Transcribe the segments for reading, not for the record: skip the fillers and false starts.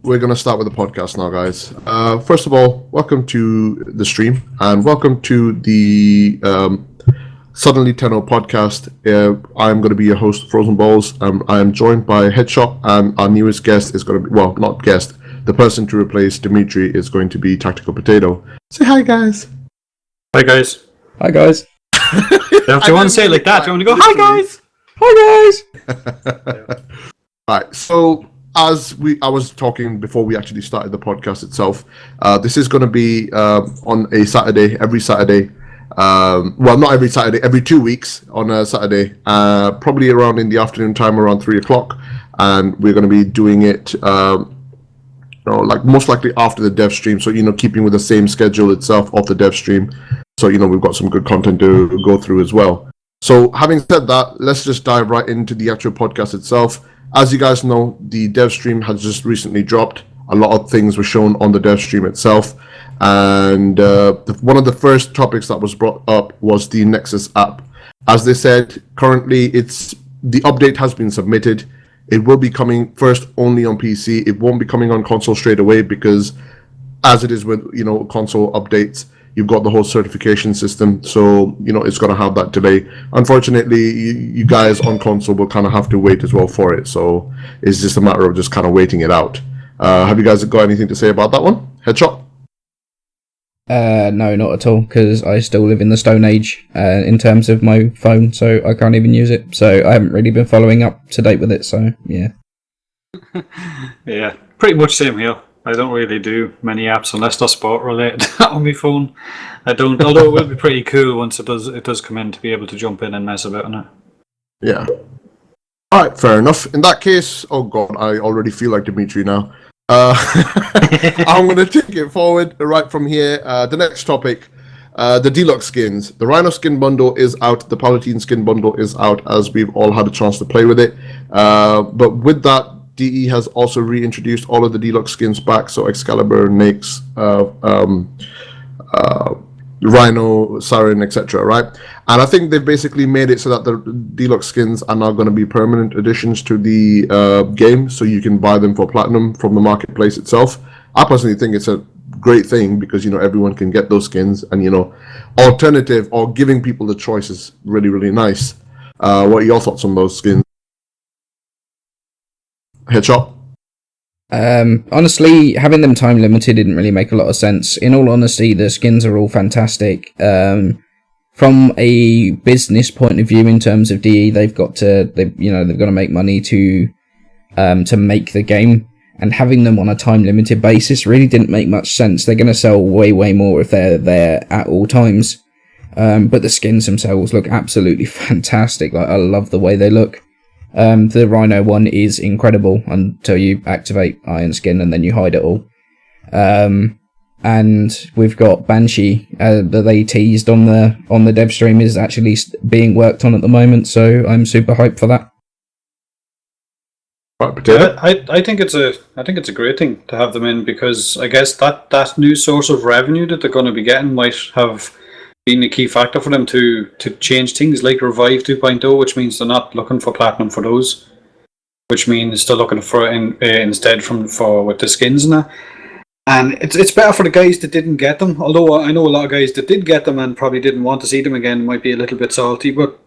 we're going to start with the podcast now, guys. First of all, welcome to the stream and welcome to the Suddenly Tenno Podcast. I'm going to be your host, Frozenballz. I am joined by Headshot, and our newest guest is going to be, well, not guest, the person to replace Dimitri is going to be TacticalPotato. Say hi, guys. Hi, guys. Hi, guys. If you want to say it like that, you want to go, hi, guys. Hi, guys. Right, so as I was talking before we actually started the podcast itself, this is going to be on a Saturday, every Saturday. Well, not every Saturday, every 2 weeks on a Saturday, probably around in the afternoon time, around 3 o'clock, and we're going to be doing it, like most likely after the dev stream. So keeping with the same schedule itself of the dev stream. So we've got some good content to go through as well. So having said that, let's just dive right into the actual podcast itself. As you guys know, the dev stream has just recently dropped. A lot of things were shown on the dev stream itself. And one of the first topics that was brought up was the Nexus app. As they said, currently the update has been submitted. It will be coming first only on PC. It won't be coming on console straight away because as it is with console updates, you've got the whole certification system, so it's going to have that delay. Unfortunately, you guys on console will kind of have to wait as well for it, so it's just a matter of just kind of waiting it out. Have you guys got anything to say about that one? Headshot? No, not at all, because I still live in the Stone Age in terms of my phone, so I can't even use it, so I haven't really been following up to date with it, so yeah. Yeah, pretty much same here. I don't really do many apps unless they're sport related on my phone. I don't, although it will be pretty cool once it does come in to be able to jump in and mess about on it. Yeah. Alright, fair enough. In that case, oh god, I already feel like Dimitri now. I'm going to take it forward right from here. The next topic, the Deluxe skins. The Rhino skin bundle is out. The Paladin skin bundle is out, as we've all had a chance to play with it. But with that, DE has also reintroduced all of the Deluxe skins back, so Excalibur, Nyx, Rhino, Siren, etc. Right? And I think they've basically made it so that the Deluxe skins are now going to be permanent additions to the game, so you can buy them for Platinum from the marketplace itself. I personally think it's a great thing because everyone can get those skins, and alternative or giving people the choice is really, really nice. What are your thoughts on those skins? Headshot? Honestly, having them time limited didn't really make a lot of sense. In all honesty, the skins are all fantastic. From a business point of view, in terms of DE, they've got to make money to make the game, and having them on a time limited basis really didn't make much sense. They're going to sell way more if they're there at all times. But the skins themselves look absolutely fantastic. Like, I love the way they look. The Rhino one is incredible until you activate Iron Skin and then you hide it all. And we've got Banshee that they teased on the dev stream is actually being worked on at the moment, so I'm super hyped for that. I think it's a great thing to have them in, because I guess that new source of revenue that they're going to be getting might have been a key factor for them to change things like Revive 2.0, which means they're not looking for Platinum for those, which means they're looking for instead for with the skins and that. And it's better for the guys that didn't get them, although I know a lot of guys that did get them and probably didn't want to see them again might be a little bit salty, but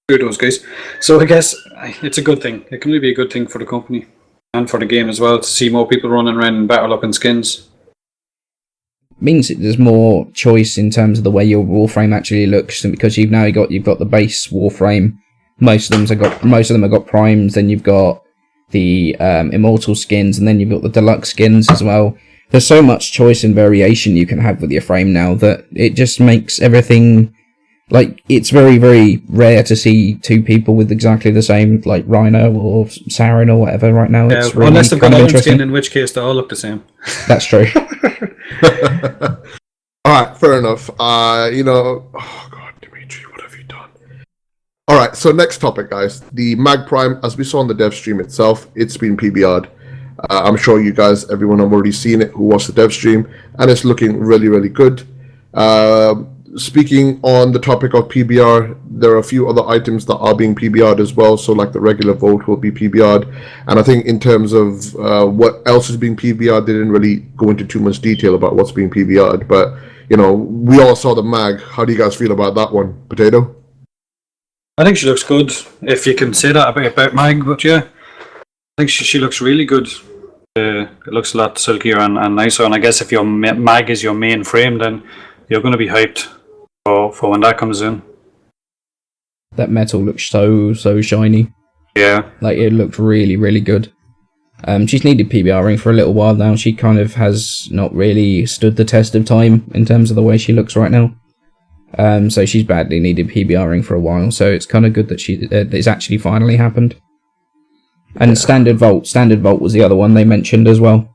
screw those guys. So I guess it's a good thing. It can really be a good thing for the company and for the game as well to see more people running around in better looking skins. Means there's more choice in terms of the way your Warframe actually looks, and because you've got the base Warframe. Most of them have got primes. Then you've got the immortal skins, and then you've got the deluxe skins as well. There's so much choice and variation you can have with your frame now that it just makes everything like it's very, very rare to see two people with exactly the same like Rhino or Siren or whatever right now. Yeah, it's really unless they've got kind of Iron interesting. Skin, in which case they all look the same. That's true. Alright, fair enough. Oh god, Dimitri, what have you done? Alright, so next topic, guys. The Mag Prime, as we saw on the dev stream itself, it's been PBR'd. I'm sure you guys, everyone have already seen it who watched the dev stream, and it's looking really, really good. speaking on the topic of PBR, there are a few other items that are being PBR'd as well. So like the regular vote will be PBR'd. And I think in terms of what else is being PBR'd, they didn't really go into too much detail about what's being PBR'd. But, we all saw the mag. How do you guys feel about that one? Potato? I think she looks good, if you can say that about Mag, but yeah. I think she looks really good. It looks a lot silkier and nicer, and I guess if your Mag is your main frame, then you're going to be hyped for when that comes in. That metal looks so shiny. Yeah. Like, it looked really, really good. She's needed PBRing for a little while now. She kind of has not really stood the test of time in terms of the way she looks right now. So she's badly needed PBRing for a while, so it's kind of good that it's actually finally happened. And Standard Vault was the other one they mentioned as well.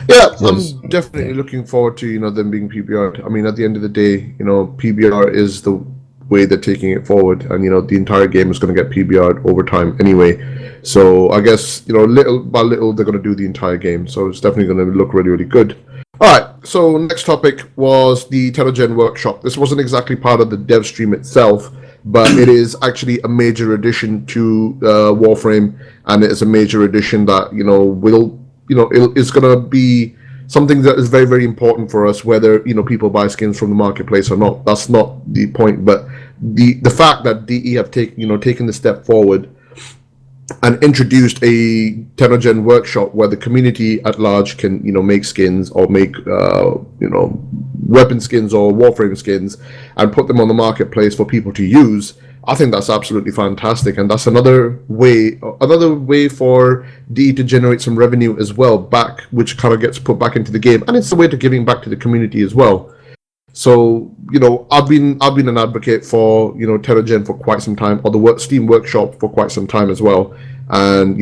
Yeah, I'm definitely looking forward to them being PBR'd. I mean, at the end of the day, PBR is the way they're taking it forward, and the entire game is going to get PBR'd over time anyway. So I guess little by little they're going to do the entire game. So it's definitely going to look really, really good. All right, so next topic was the TennoGen workshop. This wasn't exactly part of the dev stream itself, but it is actually a major addition to Warframe, and it is a major addition that it's going to be something that is very, very important for us, whether people buy skins from the marketplace or not. That's not the point, but the fact that DE have taken the step forward and introduced a TennoGen workshop where the community at large can make skins or make weapon skins or Warframe skins and put them on the marketplace for people to use. I think that's absolutely fantastic, and that's another way for DE to generate some revenue as well back, which kind of gets put back into the game, and it's a way to giving back to the community as well. So I've been an advocate for TennoGen for quite some time, or the Steam Workshop for quite some time as well. And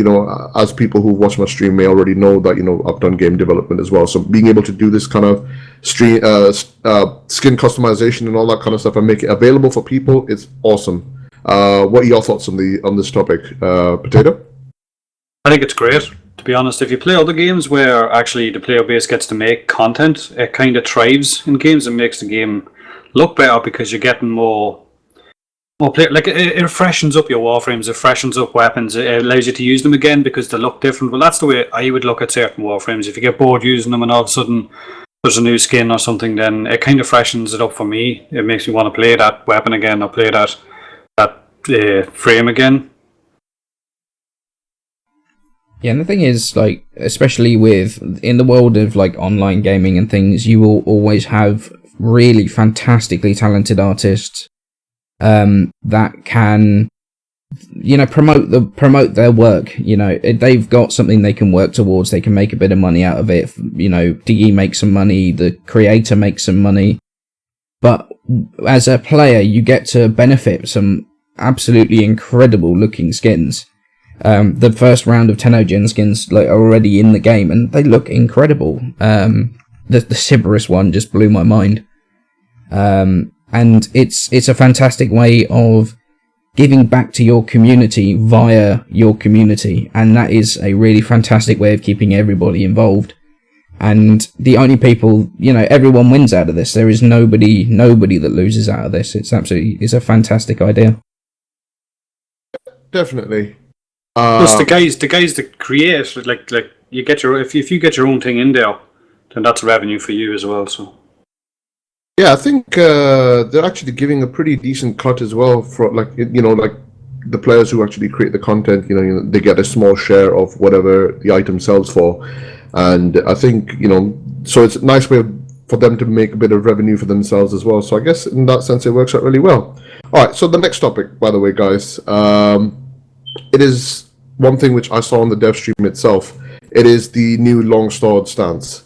as people who watch my stream may already know that I've done game development as well. So being able to do this kind of skin customization and all that kind of stuff and make it available for people is awesome. What are your thoughts on this topic, Potato? I think it's great. To be honest, if you play other games where actually the player base gets to make content, it kind of thrives in games and makes the game look better because you're getting more play. Like it freshens up your Warframes, it freshens up weapons, it allows you to use them again because they look different. Well, that's the way I would look at certain Warframes. If you get bored using them and all of a sudden there's a new skin or something, then it kind of freshens it up for me. It makes me want to play that weapon again or play that frame again. Yeah, and the thing is, like, especially in the world of like online gaming and things, you will always have really fantastically talented artists that can promote their work. They've got something they can work towards, they can make a bit of money out of it. DE makes some money, the creator makes some money, but as a player you get to benefit some absolutely incredible looking skins. The first round of TennoGen skins are already in the game and they look incredible. The Sybaris one just blew my mind. And it's a fantastic way of giving back to your community via your community, and that is a really fantastic way of keeping everybody involved. And the only people, everyone wins out of this. There is nobody that loses out of this. It's a fantastic idea. Definitely. Plus the guys that create, like you get if you get your own thing in there, then that's revenue for you as well. So yeah, I think they're actually giving a pretty decent cut as well for like the players who actually create the content. They get a small share of whatever the item sells for, and I think so it's a nice way for them to make a bit of revenue for themselves as well. So I guess in that sense it works out really well. All right, so the next topic, by the way, guys. It is one thing which I saw on the dev stream itself. It is the new longsword stance.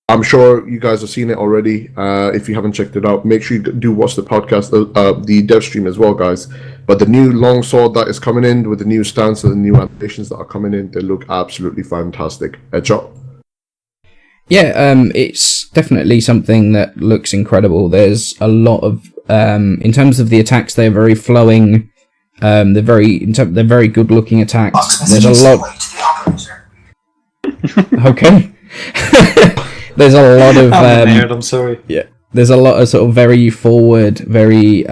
I'm sure you guys have seen it already. If you haven't checked it out, make sure you do watch the podcast, the dev stream as well, guys. But the new longsword that is coming in with the new stance and the new animations that are coming in, they look absolutely fantastic. Headshot. Yeah, it's definitely something that looks incredible. There's a lot of, in terms of the attacks, they're very flowing. They're very good looking attacks. There's a lot. Okay. There's a lot of. I'm sorry. Yeah. there's a lot of sort of very forward, very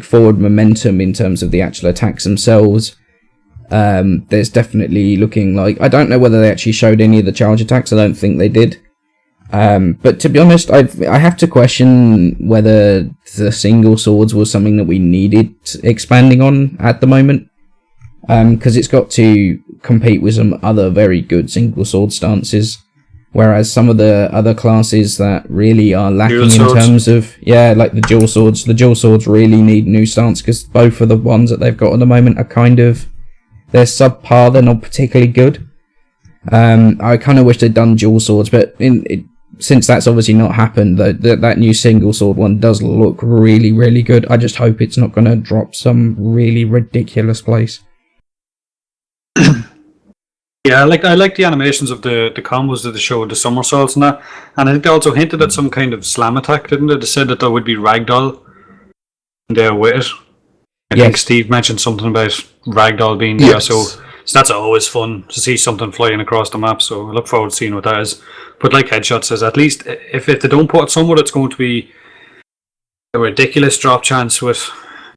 forward momentum in terms of the actual attacks themselves. There's definitely looking like, I don't know whether they actually showed any of the charge attacks. I don't think they did. But to be honest, I have to question whether the single swords was something that we needed expanding on at the moment. Because it's got to compete with some other very good single sword stances. Whereas some of the other classes that really are lacking in terms of, like the dual swords really need new stance, because both of the ones that they've got at the moment are kind of, they're subpar, they're not particularly good. I kind of wish they'd done dual swords, but since that's obviously not happened, that new single sword one does look really, really good. I just hope it's not going to drop some really ridiculous place. Yeah, I like the animations of the combos that they showed, the somersaults and that. And I think they also hinted at some kind of slam attack, didn't they? They said that there would be ragdoll there with it. I think Steve mentioned something about ragdoll being there, so that's always fun to see something flying across the map, so I look forward to seeing what that is. But like Headshot says, at least if they don't put it somewhere, it's going to be a ridiculous drop chance with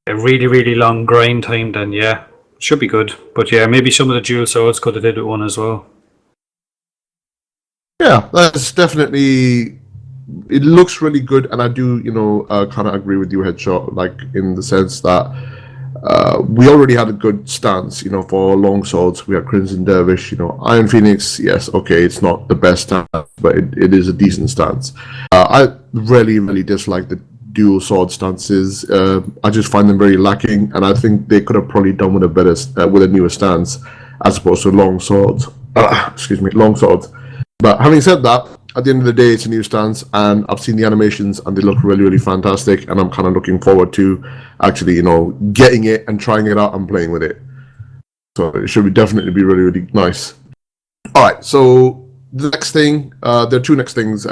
a really, really long grind time, then should be good. But maybe some of the dual swords could have did it one as well. Yeah, that's definitely, it looks really good, and I do, kind of agree with you, Headshot, like in the sense that we already had a good stance, for long swords. We had Crimson Dervish, Iron Phoenix, yes, okay, it's not the best stance, but it is a decent stance. I really, really dislike the dual sword stances. I just find them very lacking, and I think they could have probably done with a newer stance as opposed to long swords. Long swords. But having said that, at the end of the day, it's a new stance, and I've seen the animations, and they look really, really fantastic, and I'm kind of looking forward to actually, getting it and trying it out and playing with it. So it should definitely be really, really nice. All right, so the next thing, there are two next things.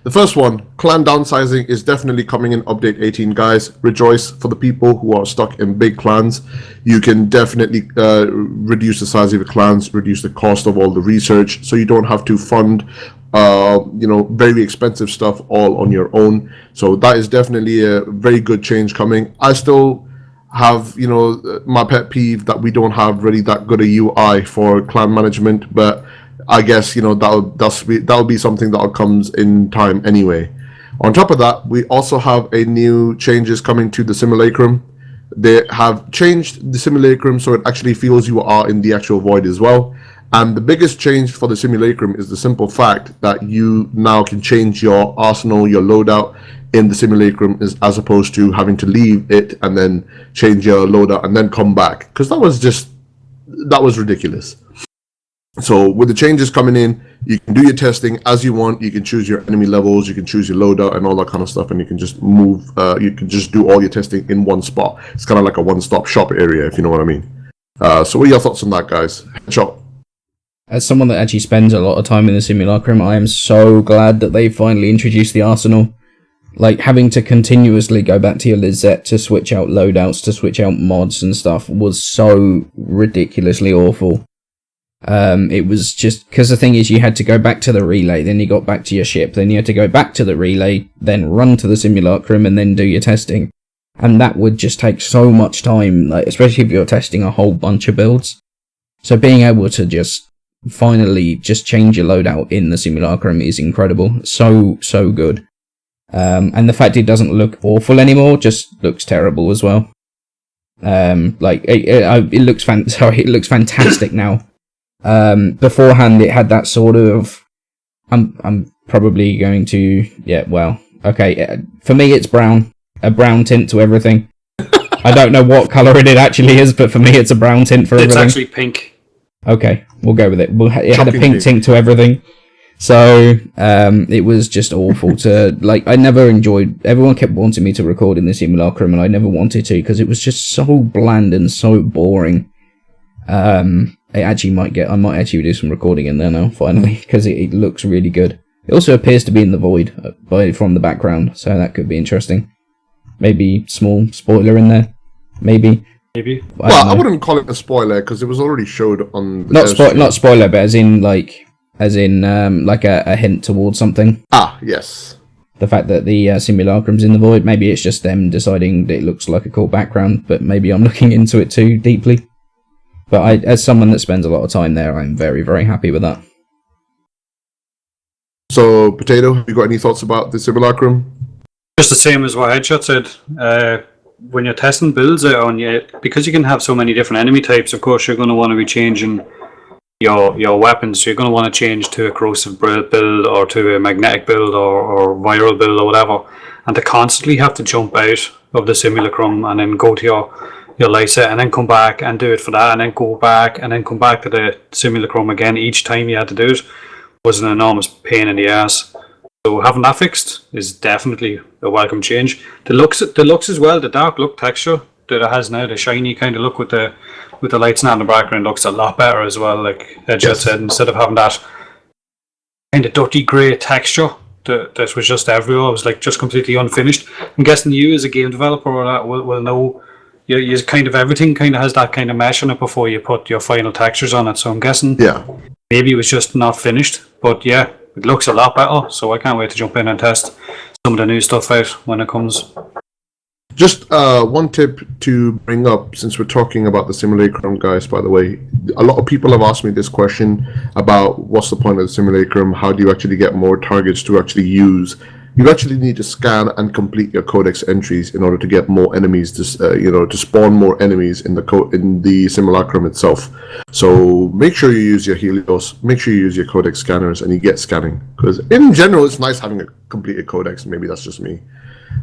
The first one, clan downsizing is definitely coming in update 18, guys. Rejoice for the people who are stuck in big clans. You can definitely reduce the size of your clans, reduce the cost of all the research, so you don't have to fund very expensive stuff all on your own. So that is definitely a very good change coming. I still have, my pet peeve that we don't have really that good a UI for clan management, but I guess, that'll be something that comes in time anyway. On top of that, we also have a new changes coming to the Simulacrum. They have changed the Simulacrum so it actually feels you are in the actual void as well. And the biggest change for the Simulacrum is the simple fact that you now can change your arsenal, your loadout in the Simulacrum, as opposed to having to leave it and then change your loadout and then come back. Because that was ridiculous. So with the changes coming in, you can do your testing as you want. You can choose your enemy levels, you can choose your loadout and all that kind of stuff, and you can just move. You can just do all your testing in one spot. It's kind of like a one-stop shop area, if you know what I mean. So what are your thoughts on that, guys? Headshot. As someone that actually spends a lot of time in the Simulacrum, I am so glad that they finally introduced the arsenal. Like, having to continuously go back to your Lizette to switch out loadouts, to switch out mods and stuff was so ridiculously awful. It was just, because the thing is, you had to go back to the relay, then you got back to your ship, then you had to go back to the relay, then run to the Simulacrum and then do your testing. And that would just take so much time, like, especially if you're testing a whole bunch of builds. So being able to just finally just change your loadout in the Simulacrum is incredible. So good. And the fact it doesn't look awful anymore just looks terrible as well. It looks fantastic now. Beforehand it had that sort of, I'm probably going to, for me it's brown, a brown tint to everything. I don't know what colour it actually is, but for me it's a brown tint for everything. It's actually pink. Okay, we'll go with it. It had a pink tint to everything. So, it was just awful to, I never enjoyed, everyone kept wanting me to record in the Simulacrum and I never wanted to because it was just so bland and so boring. I might actually do some recording in there now, finally, because it looks really good. It also appears to be in the void from the background, so that could be interesting. Maybe small spoiler in there. Maybe. I wouldn't call it a spoiler because it was already showed on the not spoiler, but as in a hint towards something. Ah, yes. the fact that the Simulacrum's in the void. Maybe it's just them deciding that it looks like a cool background, but maybe I'm looking into it too deeply. But as someone that spends a lot of time there, I'm very, very happy with that. So, Potato, have you got any thoughts about the Simulacrum? Just the same as what Headshot said. When you're testing builds out on you, because you can have so many different enemy types, of course you're going to want to be changing your weapons. So you're going to want to change to a corrosive build or to a magnetic build or viral build or whatever. And to constantly have to jump out of the Simulacrum and then go to your light set and then come back and do it for that and then go back and then come back to the Simulacrum again each time you had to do it was an enormous pain in the ass. So having that fixed is definitely a welcome change. The looks as well, the dark look texture that it has now, the shiny kind of look with the lights now in the background looks a lot better as well. Like Hedgehog said, instead of having that kind of dirty grey texture that was just everywhere, it was like just completely unfinished. I'm guessing you as a game developer or that will know you kind of everything kind of has that kind of mesh on it before you put your final textures on it. So I'm guessing maybe it was just not finished, but yeah, it looks a lot better. So I can't wait to jump in and test some of the new stuff out when it comes. Just one tip to bring up, since we're talking about the Simulacrum, guys, by the way. A lot of people have asked me this question about what's the point of the Simulacrum, how do you actually get more targets to actually use. You actually need to scan and complete your codex entries in order to get more enemies, to spawn more enemies in the Simulacrum itself. So make sure you use your Helios, make sure you use your codex scanners, and you get scanning. Because in general, it's nice having a completed codex. Maybe that's just me.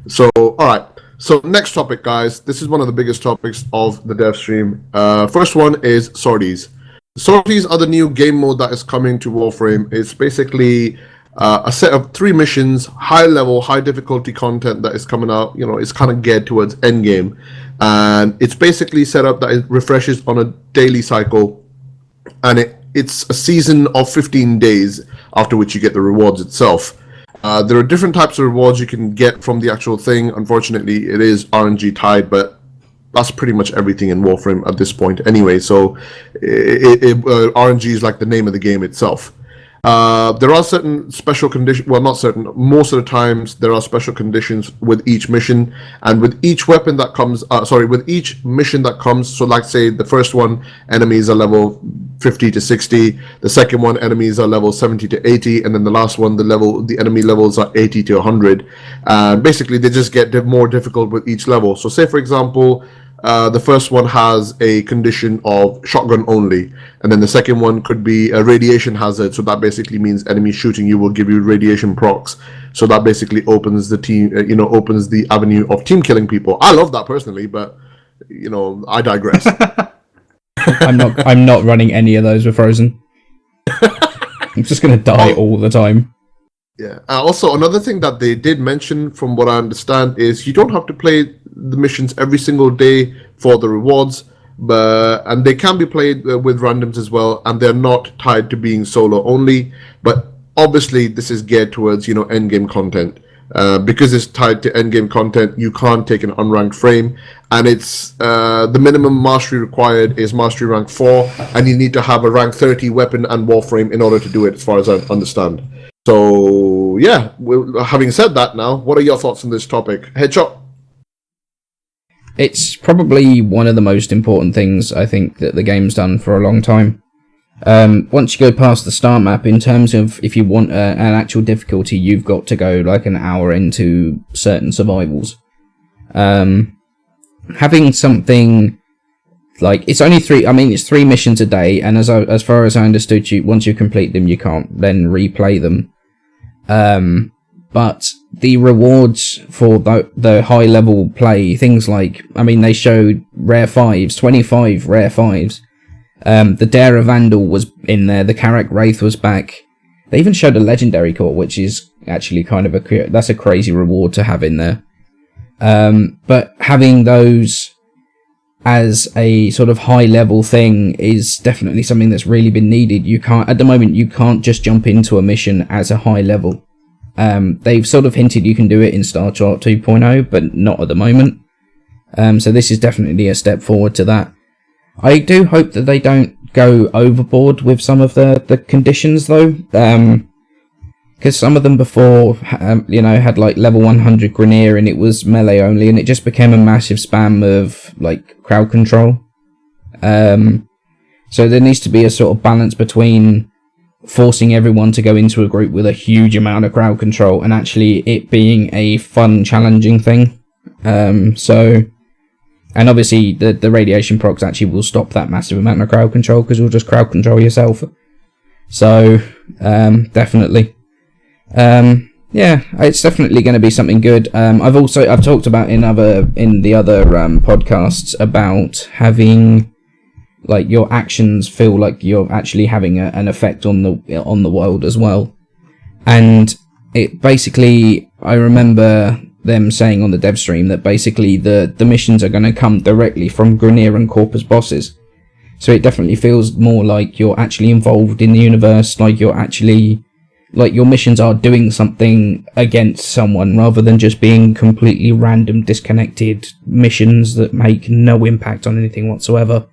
So, alright. So next topic, guys. This is one of the biggest topics of the dev stream. First one is Sorties. Sorties are the new game mode that is coming to Warframe. It's basically a set of 3 missions, high level, high difficulty content that is coming out. It's kind of geared towards endgame. And it's basically set up that it refreshes on a daily cycle. And it's a season of 15 days, after which you get the rewards itself. There are different types of rewards you can get from the actual thing. Unfortunately, it is RNG tied, but that's pretty much everything in Warframe at this point anyway. So RNG is like the name of the game itself. There are certain special conditions, well, not certain, most of the times there are special conditions with each mission, and with each weapon that comes, with each mission that comes. So like say the first one, enemies are level 50 to 60, the second one, enemies are level 70 to 80, and then the last one, the enemy levels are 80 to 100. Basically they just get more difficult with each level. So say for example, the first one has a condition of shotgun only, and then the second one could be a radiation hazard. So that basically means enemies shooting you will give you radiation procs. So that basically opens the opens the avenue of team killing people. I love that personally, but I digress. I'm not running any of those with Frozen. I'm just gonna die all the time. Yeah. Also, another thing that they did mention, from what I understand, is you don't have to play the missions every single day for the rewards, and they can be played with randoms as well, and they're not tied to being solo only. But obviously, this is geared towards endgame content. Because it's tied to endgame content, you can't take an unranked frame, and it's the minimum mastery required is mastery rank 4, and you need to have a rank 30 weapon and Warframe in order to do it, as far as I understand. So yeah, having said that, now what are your thoughts on this topic? Headshot. It's probably one of the most important things I think that the game's done for a long time. Once you go past the start map, in terms of if you want an actual difficulty, you've got to go like an hour into certain survivals. Having something like, it's only 3, it's 3 missions a day, and as far as I understood, once you complete them, you can't then replay them. But the rewards for the high level play, things like, they showed rare 5s, 25 rare 5s. The Dare Vandal was in there, the Karak Wraith was back. They even showed a legendary core, which is actually kind of that's a crazy reward to have in there. But having those as a sort of high level thing is definitely something that's really been needed. At the moment, you can't just jump into a mission as a high level. They've sort of hinted you can do it in Star Chart 2.0, but not at the moment. So this is definitely a step forward to that. I do hope that they don't go overboard with some of the conditions, though. because some of them before, had like level 100 Grineer and it was melee only, and it just became a massive spam of like crowd control. So there needs to be a sort of balance between forcing everyone to go into a group with a huge amount of crowd control and actually it being a fun, challenging thing. And obviously the radiation procs actually will stop that massive amount of crowd control because you'll just crowd control yourself. So, definitely. It's definitely going to be something good. I've talked about in the other podcasts about having like your actions feel like you're actually having an effect on the world as well. And it basically, I remember them saying on the dev stream that basically the missions are going to come directly from Grineer and Corpus bosses. So it definitely feels more like you're actually involved in the universe, like you're actually, like your missions are doing something against someone rather than just being completely random, disconnected missions that make no impact on anything whatsoever.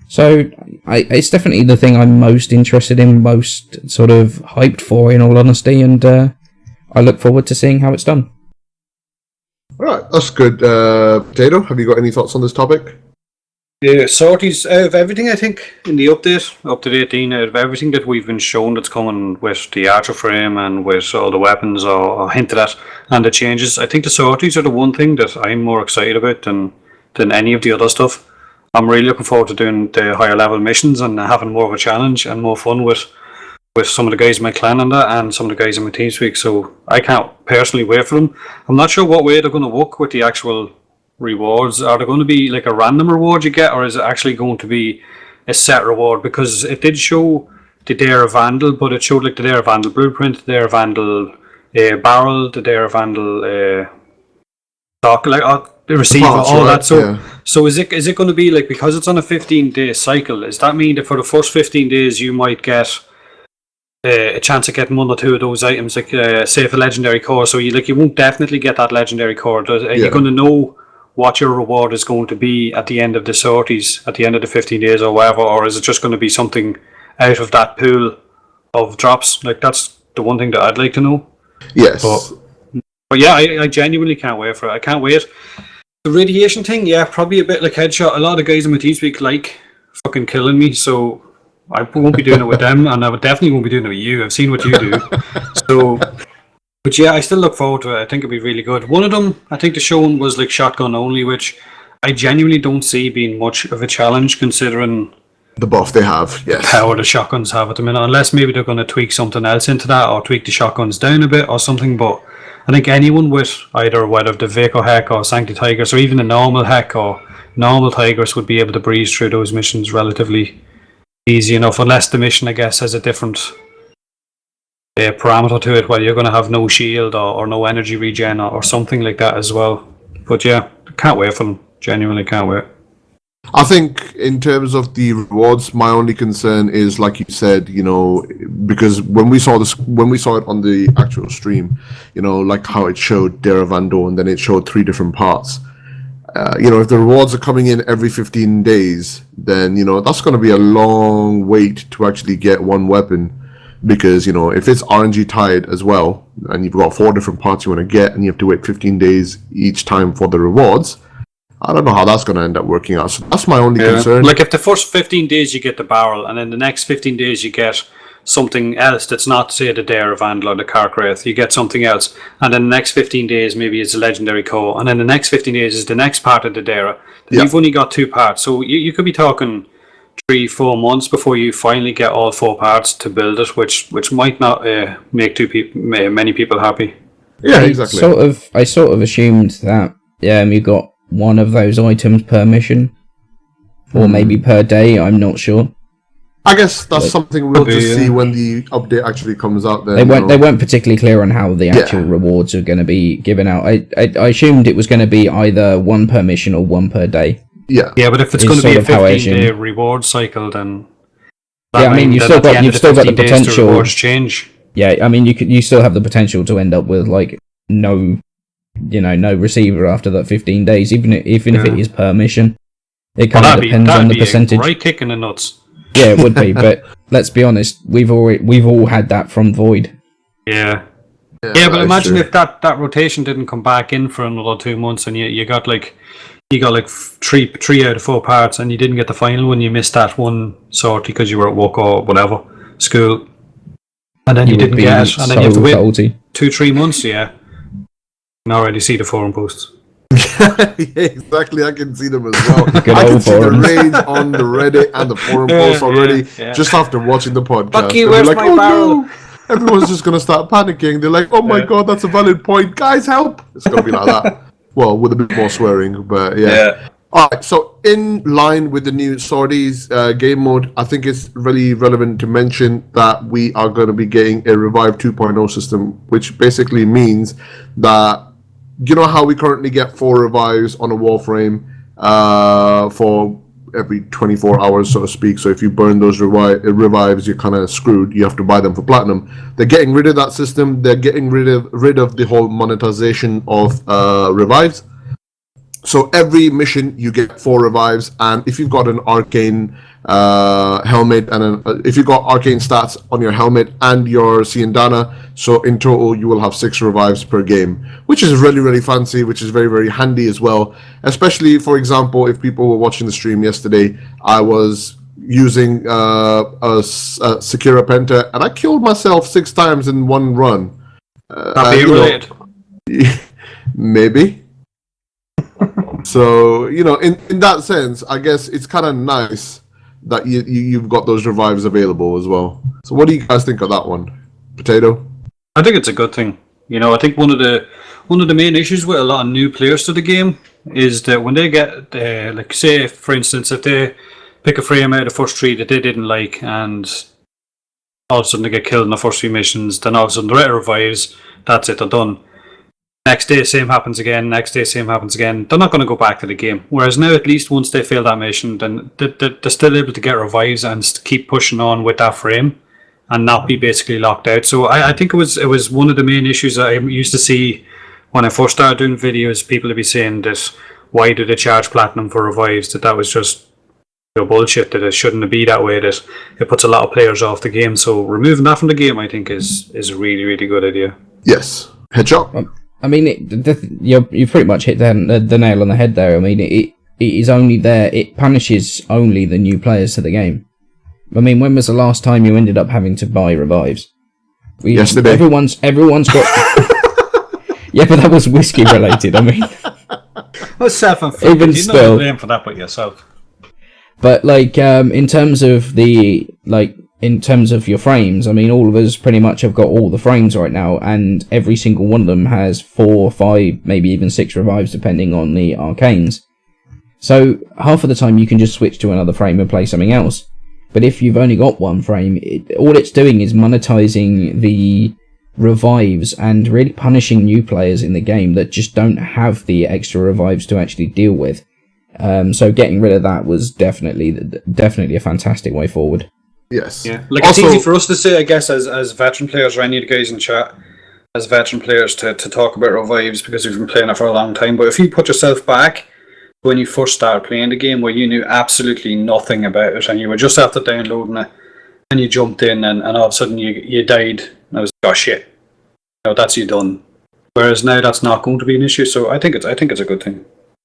So it's definitely the thing I'm most interested in, most sort of hyped for, in all honesty, and I look forward to seeing how it's done. All right, that's good. Potato, have you got any thoughts on this topic? Yeah, Sorties, out of everything, I think, in the update, update 18, out of everything that we've been shown that's coming with the Frame and with all the weapons or hinted at and the changes, I think the Sorties are the one thing that I'm more excited about than any of the other stuff. I'm really looking forward to doing the higher level missions and having more of a challenge and more fun with some of the guys in my clan and that, and some of the guys in my TeamSpeak, so I can't personally wait for them. I'm not sure what way they're going to work with the actual rewards. Are they going to be like a random reward you get, or is it actually going to be a set reward? Because it did show the Dare of Vandal, but it showed like the Dare of Vandal blueprint, the Dare of Vandal barrel, the Dare of Vandal stock, like the receiver, all that. So is it going to be like, because it's on a 15-day cycle, does that mean that for the first 15 days you might get a chance of getting one or two of those items, like say for legendary core? So you won't definitely get that legendary core. Are you going to know what your reward is going to be at the end of the sorties, at the end of the 15 days or whatever, or is it just going to be something out of that pool of drops? Like, that's the one thing that I'd like to know. Yes. But yeah, I genuinely can't wait for it. I can't wait. The radiation thing, yeah, probably a bit like Headshot. A lot of guys in my TeamSpeak like fucking killing me, so I won't be doing it with them, and I definitely won't be doing it with you. I've seen what you do. But yeah, I still look forward to it. I think it'll be really good. One of them, I think the shown was like shotgun only, which I genuinely don't see being much of a challenge considering the buff they have, yes. The power the shotguns have at the minute, unless maybe they're going to tweak something else into that or tweak the shotguns down a bit or something. But I think anyone with either whether the Vico Heck or Sancti Tigers or even the normal Heck or normal Tigers would be able to breeze through those missions relatively easy enough, unless the mission, I guess, has a different parameter to it, where you're going to have no shield or no energy regen or something like that as well. But yeah, can't wait for them. Genuinely can't wait. I think in terms of the rewards, my only concern is, like you said, because when we saw it on the actual stream, like how it showed Dare of Vandal and then it showed 3 different parts. If the rewards are coming in every 15 days, then that's going to be a long wait to actually get one weapon. Because, if it's RNG tied as well, and you've got 4 different parts you want to get, and you have to wait 15 days each time for the rewards, I don't know how that's going to end up working out. So that's my only concern. Like, if the first 15 days you get the barrel, and then the next 15 days you get something else that's not, say, the Dare of Vandal or the Carcraith, you get something else, and then the next 15 days maybe it's a legendary core, and then the next 15 days is the next part of the Dare. Then you've only got 2 parts, so you could be talking 3-4 months before you finally get all 4 parts to build it, which might not make many people happy. Yeah, exactly. I sort of assumed that you got one of those items per mission, or maybe per day. I'm not sure. I guess that's something we'll just see when the update actually comes out. Then they weren't particularly clear on how the actual rewards are going to be given out. I assumed it was going to be either 1 per mission or 1 per day. Yeah, but if it's going to be a 15-day reward cycle, then you've still got the potential. The rewards change. Yeah, I mean, you still have the potential to end up with like no receiver after that 15 days, even if it is per mission. It kind of depends on the percentage. Right, kick in the nuts. Yeah, it would be, but let's be honest, we've all had that from Void. Yeah, Yeah, but imagine if that rotation didn't come back in for another 2 months, and you got like three out of 4 parts, and you didn't get the final one. You missed that one sortie because you were at work or whatever, school, and then you didn't get it, and then you have to wait 2-3 months. Yeah, you can already see the forum posts. Yeah, exactly. I can see them as well. I can see the rage on the Reddit and the forum posts already. Just after watching the podcast. Bucky, where's my barrel? No. Everyone's just gonna start panicking. They're like, "Oh my god, that's a valid point, guys! Help!" It's gonna be like that. Well, with a bit more swearing, but yeah. All right. So, in line with the new Sorties game mode, I think it's really relevant to mention that we are going to be getting a Revive 2.0 system, which basically means that, you know how we currently get 4 revives on a Warframe for every 24 hours, so to speak. So if you burn those revives, you're kind of screwed. You have to buy them for platinum. They're getting rid of that system. They're getting rid of the whole monetization of revives. So every mission you get 4 revives, and if you've got an arcane helmet and if you've got arcane stats on your helmet and your Siendana, so in total you will have 6 revives per game, which is really, really fancy, which is very, very handy as well. Especially, for example, if people were watching the stream yesterday, I was using a Secura Penta, and I killed myself 6 times in one run. Related? Maybe. So, in that sense, I guess it's kind of nice that you've got those revives available as well. So what do you guys think of that one? Potato? I think it's a good thing. I think one of the main issues with a lot of new players to the game is that when they get, like, say, for instance, if they pick a frame out of the first 3 that they didn't like, and all of a sudden they get killed in the first 3 missions, then all of a sudden they're out of revives, that's it, they're done. Next day, same happens again. Next day, same happens again. They're not going to go back to the game. Whereas now, at least once they fail that mission, then they're still able to get revives and keep pushing on with that frame and not be basically locked out. So I think it was one of the main issues that I used to see when I first started doing videos. People would be saying that why do they charge platinum for revives? That was just bullshit. That it shouldn't be that way. That it puts a lot of players off the game. So removing that from the game, I think, is a really, really good idea. Yes. Headshot. I mean, you pretty much hit the nail on the head there. I mean, it is only there. It punishes only the new players to the game. I mean, when was the last time you ended up having to buy revives? Yesterday. Everyone's got. Yeah, but that was whiskey related. I mean, well, self-inflicted. Even You're still, not blame for that, but yourself. But in terms of your frames, I mean, all of us pretty much have got all the frames right now, and every single one of them has 4, 5, maybe even 6 revives, depending on the arcanes. So half of the time you can just switch to another frame and play something else. But if you've only got one frame, all it's doing is monetizing the revives and really punishing new players in the game that just don't have the extra revives to actually deal with. So getting rid of that was definitely a fantastic way forward. Yes. Yeah. Like, also, it's easy for us to say, I guess, as veteran players, or any of the guys in chat, as veteran players, to talk about revives because we've been playing it for a long time. But if you put yourself back when you first started playing the game, where you knew absolutely nothing about it, and you were just after downloading it, and you jumped in, and all of a sudden you died, and I was like, oh shit, that's you done. Whereas now that's not going to be an issue, so I think it's a good thing.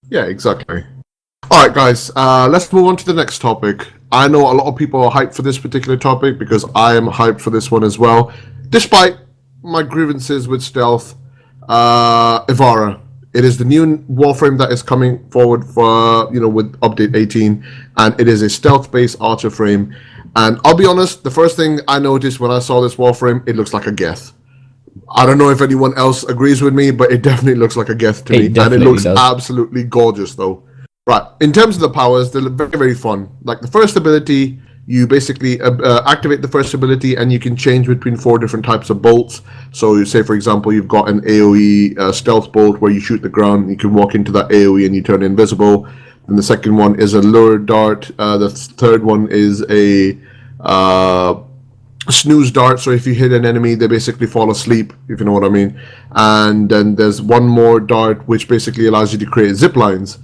Yeah, exactly. All right, guys, let's move on to the next topic. I know a lot of people are hyped for this particular topic because I am hyped for this one as well. Despite my grievances with stealth, Ivara. It is the new Warframe that is coming forward for, with update 18, and it is a stealth-based archer frame. And I'll be honest, the first thing I noticed when I saw this Warframe, it looks like a Geth. I don't know if anyone else agrees with me, but it definitely looks like a Geth to me. And it looks absolutely gorgeous, though. Right, in terms of the powers, they're very, very fun. Like the first ability, you basically activate the first ability and you can change between 4 different types of bolts. So you say, for example, you've got an AoE stealth bolt where you shoot the ground, you can walk into that AoE and you turn invisible. And the second one is a lure dart. The third one is a snooze dart. So if you hit an enemy, they basically fall asleep, if you know what I mean. And then there's one more dart which basically allows you to create zip lines.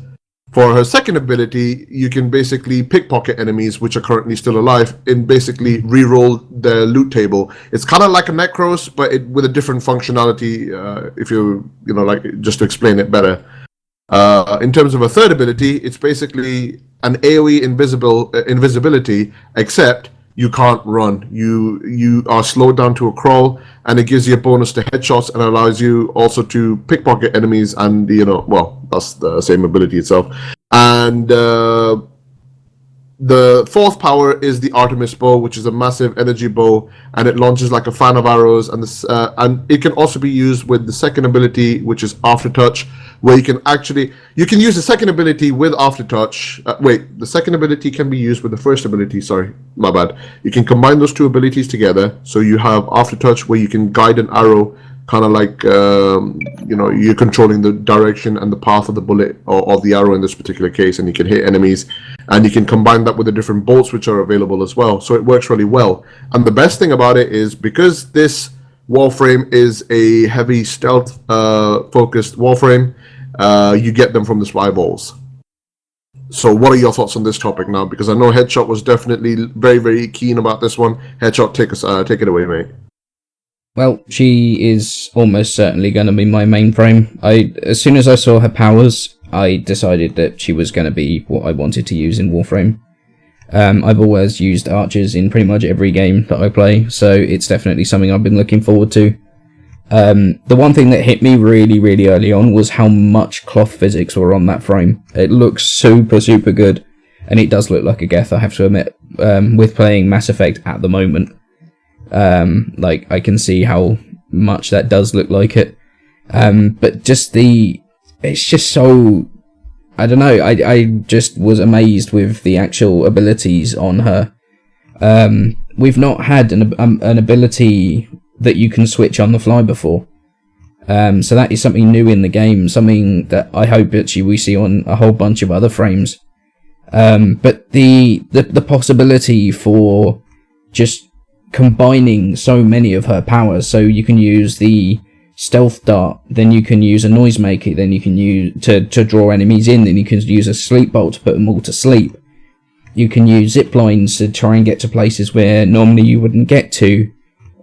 For her second ability, you can basically pickpocket enemies which are currently still alive and basically re-roll the loot table. It's kind of like a Necros, but with a different functionality. If like just to explain it better. In terms of a third ability, it's basically an AoE invisibility, except you can't run. You are slowed down to a crawl, and it gives you a bonus to headshots and allows you also to pickpocket enemies. And that's the same ability itself. And the fourth power is the Artemis bow, which is a massive energy bow, and it launches like a fan of arrows. And it can also be used with the second ability, which is Aftertouch, where you can use the second ability with Aftertouch. The second ability can be used with the first ability. Sorry, my bad. You can combine those two abilities together, so you have Aftertouch, where you can guide an arrow, kind of like you're controlling the direction and the path of the bullet or the arrow in this particular case, and you can hit enemies, and you can combine that with the different bolts which are available as well. So it works really well. And the best thing about it is, because this Warframe is a heavy stealth focused Warframe, you get them from the Spyballs. So what are your thoughts on this topic now? Because I know Headshot was definitely very, very keen about this one. Headshot, take it away, mate. Well, she is almost certainly going to be my mainframe. As soon as I saw her powers, I decided that she was going to be what I wanted to use in Warframe. I've always used archers in pretty much every game that I play, so it's definitely something I've been looking forward to. The one thing that hit me really, really early on was how much cloth physics were on that frame. It looks super, super good, and it does look like a Geth, I have to admit, with playing Mass Effect at the moment. I can see how much that does look like it. But it's just so, I don't know, I just was amazed with the actual abilities on her. We've not had an ability that you can switch on the fly before. So that is something new in the game, something that I hope actually we see on a whole bunch of other frames. But the possibility for just combining so many of her powers, so you can use the stealth dart, then you can use a noisemaker, then you can use to draw enemies in, then you can use a sleep bolt to put them all to sleep. You can use zip lines to try and get to places where normally you wouldn't get to,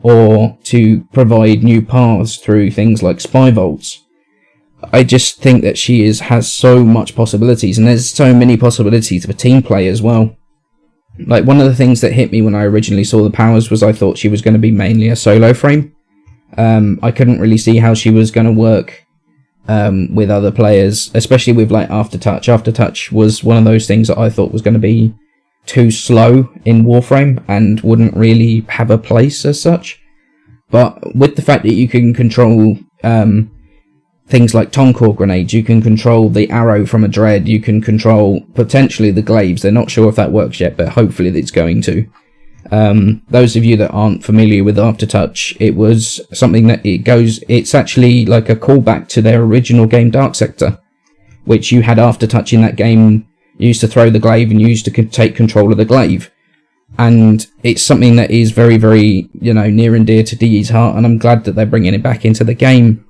or to provide new paths through things like spy vaults. I just think that she has so much possibilities, and there's so many possibilities for team play as well. Like, one of the things that hit me when I originally saw the powers was I thought she was going to be mainly a solo frame. I couldn't really see how she was going to work with other players, especially with like Aftertouch. Aftertouch was one of those things that I thought was going to be too slow in Warframe and wouldn't really have a place as such. But with the fact that you can control things like Toncore grenades, you can control the arrow from a dread, you can control potentially the glaives. They're not sure if that works yet, but hopefully it's going to. Those of you that aren't familiar with Aftertouch, it was something that it's actually like a callback to their original game Dark Sector, which you had Aftertouch in that game. You used to throw the glaive and you used to take control of the glaive. And it's something that is very, very, near and dear to DE's heart, and I'm glad that they're bringing it back into the game.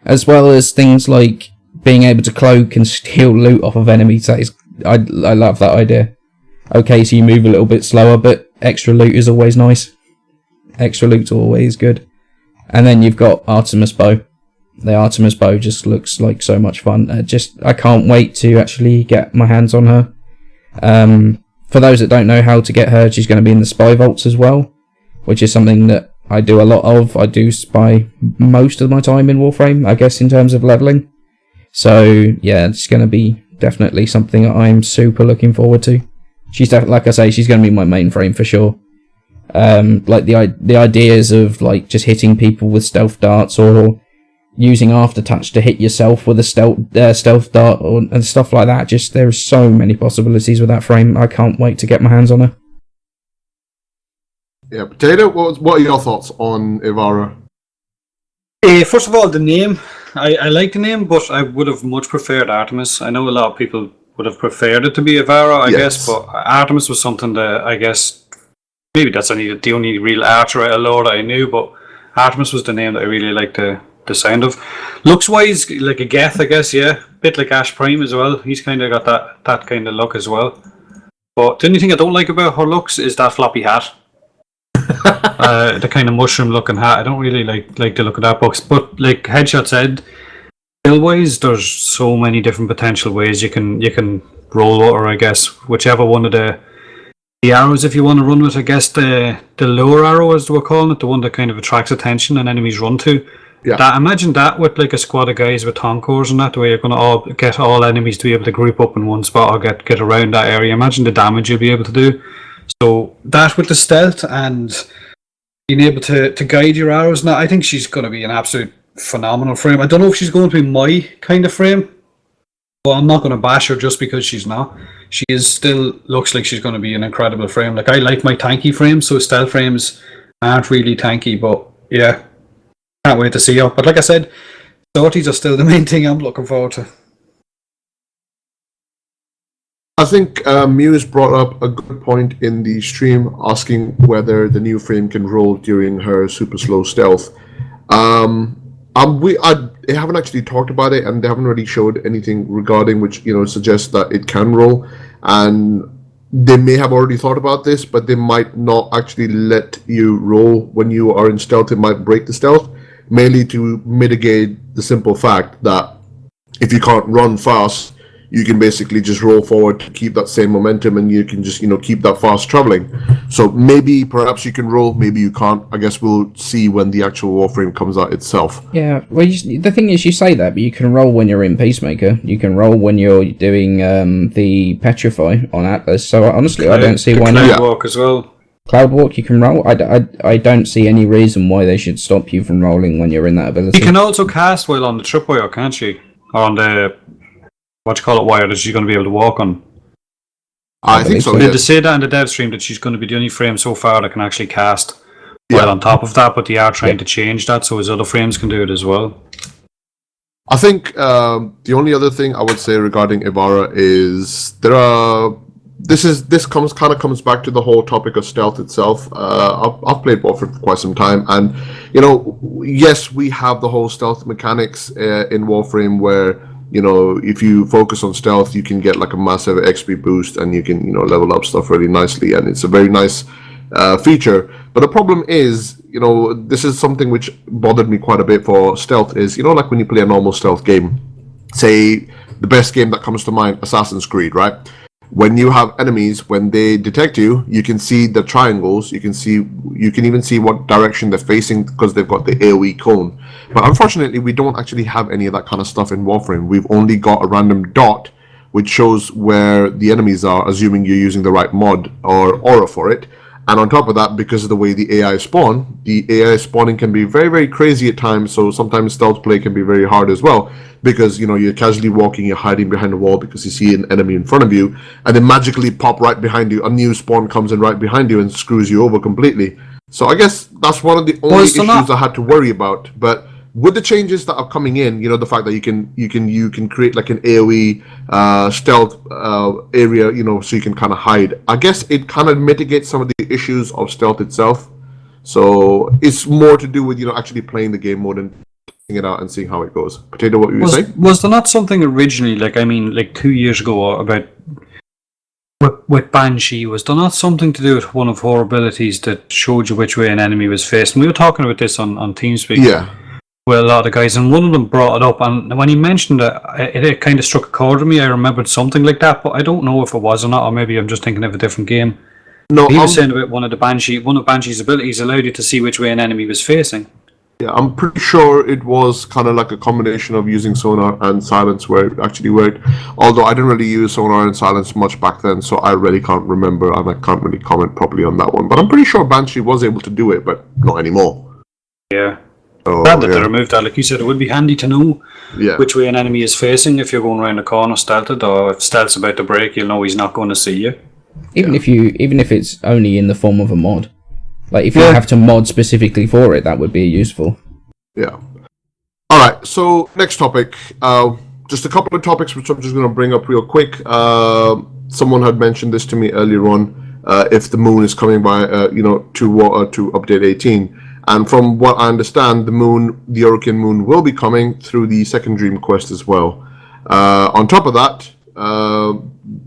As well as things like being able to cloak and steal loot off of enemies. I love that idea. Okay, so you move a little bit slower, but extra loot is always nice. Extra loot's always good. And then you've got Artemis Bow. The Artemis Bow just looks like so much fun. I can't wait to actually get my hands on her. For those that don't know how to get her, she's going to be in the spy vaults as well, which is something that I do a lot of. I do spy most of my time in Warframe, I guess, in terms of leveling. So, yeah, it's going to be definitely something that I'm super looking forward to. Like I say, she's going to be my mainframe for sure. Like the ideas of like just hitting people with stealth darts, or using Aftertouch to hit yourself with a stealth dart and stuff like that. Just there's so many possibilities with that frame. I can't wait to get my hands on her. Yeah, Potato, what are your thoughts on Ivara? First of all, the name. I like the name, but I would have much preferred Artemis. I know a lot of people would have preferred it to be Ivara, I guess, but Artemis was something that I guess maybe that's the only real archer out of lore that I knew, but Artemis was the name that I really liked the the sound of. Looks wise, like a Geth, I guess. Yeah, bit like Ash Prime as well. He's kind of got that kind of look as well. But the only thing I don't like about her looks is that floppy hat. The kind of mushroom looking hat. I don't really like the look of that box. But like Headshot said, skill wise, there's so many different potential ways you can roll or I guess whichever one of the arrows if you want to run with. I guess the lower arrow as we're calling it, the one that kind of attracts attention and enemies run to. Yeah. Imagine that with like a squad of guys with tonkors and that, the way you're going to get all enemies to be able to group up in one spot or get around that area. Imagine the damage you'll be able to do. So that with the stealth and being able to guide your arrows, now I think she's going to be an absolute phenomenal frame. I don't know if she's going to be my kind of frame, but I'm not going to bash her just because she's not. She is still looks like she's going to be an incredible frame. Like I like my tanky frames, so stealth frames aren't really tanky, but yeah. Can't wait to see her. But like I said, sorties are still the main thing I'm looking forward to. I think Muse brought up a good point in the stream, asking whether the new frame can roll during her super slow stealth. I haven't actually talked about it, and they haven't really showed anything regarding which suggests that it can roll. And they may have already thought about this, but they might not actually let you roll when you are in stealth. It might break the stealth, mainly to mitigate the simple fact that if you can't run fast, you can basically just roll forward to keep that same momentum, and you can just keep that fast traveling. So perhaps you can roll, maybe you can't. I guess we'll see when the actual Warframe comes out itself. Yeah, well, the thing is, you say that, but you can roll when you're in Peacemaker. You can roll when you're doing the Petrify on Atlas. So honestly, I don't see why not. Cloud Walk as well. Cloud Walk, you can roll. I don't see any reason why they should stop you from rolling when you're in that ability. You can also cast while on the tripwire, can't she? Or on the wire that she's going to be able to walk on. I think so. Did they say that in the dev stream that she's going to be the only frame so far that can actually cast while on top of that, but they are trying to change that so his other frames can do it as well. I think the only other thing I would say regarding Ivara is this comes back to the whole topic of stealth itself. I've played Warframe for quite some time, and yes, we have the whole stealth mechanics in Warframe where if you focus on stealth, you can get like a massive XP boost, and you can level up stuff really nicely, and it's a very nice feature. But the problem is, this is something which bothered me quite a bit for stealth is, like when you play a normal stealth game, say the best game that comes to mind, Assassin's Creed, right? When you have enemies, when they detect you, you can see the triangles, you can even see what direction they're facing because they've got the AoE cone. But unfortunately, we don't actually have any of that kind of stuff in Warframe. We've only got a random dot which shows where the enemies are, assuming you're using the right mod or aura for it. And on top of that, because of the way the AI spawn, the AI spawning can be very, very crazy at times, so sometimes stealth play can be very hard as well, because you're casually walking, you're hiding behind a wall because you see an enemy in front of you, and then magically pop right behind you, a new spawn comes in right behind you and screws you over completely. So I guess that's one of the only issues I had to worry about. But with the changes that are coming in, the fact that you can create like an AoE stealth area, so you can kind of hide. I guess it kind of mitigates some of the issues of stealth itself. So it's more to do with actually playing the game more than testing it out and seeing how it goes. Potato, what you were saying? Was there not something originally, like 2 years ago, about with Banshee? Was there not something to do with one of her abilities that showed you which way an enemy was facing? We were talking about this on TeamSpeak. Yeah. With a lot of guys, and one of them brought it up, and when he mentioned it, it kind of struck a chord with me. I remembered something like that, but I don't know if it was or not, or maybe I'm just thinking of a different game. No, he was saying about one of Banshee's abilities allowed you to see which way an enemy was facing. Yeah, I'm pretty sure it was kind of like a combination of using sonar and silence where it actually worked. Although I didn't really use sonar and silence much back then, so I really can't remember, and I can't really comment properly on that one. But I'm pretty sure Banshee was able to do it, but not anymore. Yeah. Glad that they removed that. Like you said, it would be handy to know which way an enemy is facing if you're going around the corner stealthed, or if stealth's about to break, you'll know he's not going to see you. Even if it's only in the form of a mod. Like if you have to mod specifically for it, that would be useful. Yeah. Alright, so next topic. Just a couple of topics which I'm just going to bring up real quick. Someone had mentioned this to me earlier on, if the moon is coming by to update 18. And from what I understand, the Hurricane Moon will be coming through the second Dream Quest as well. On top of that,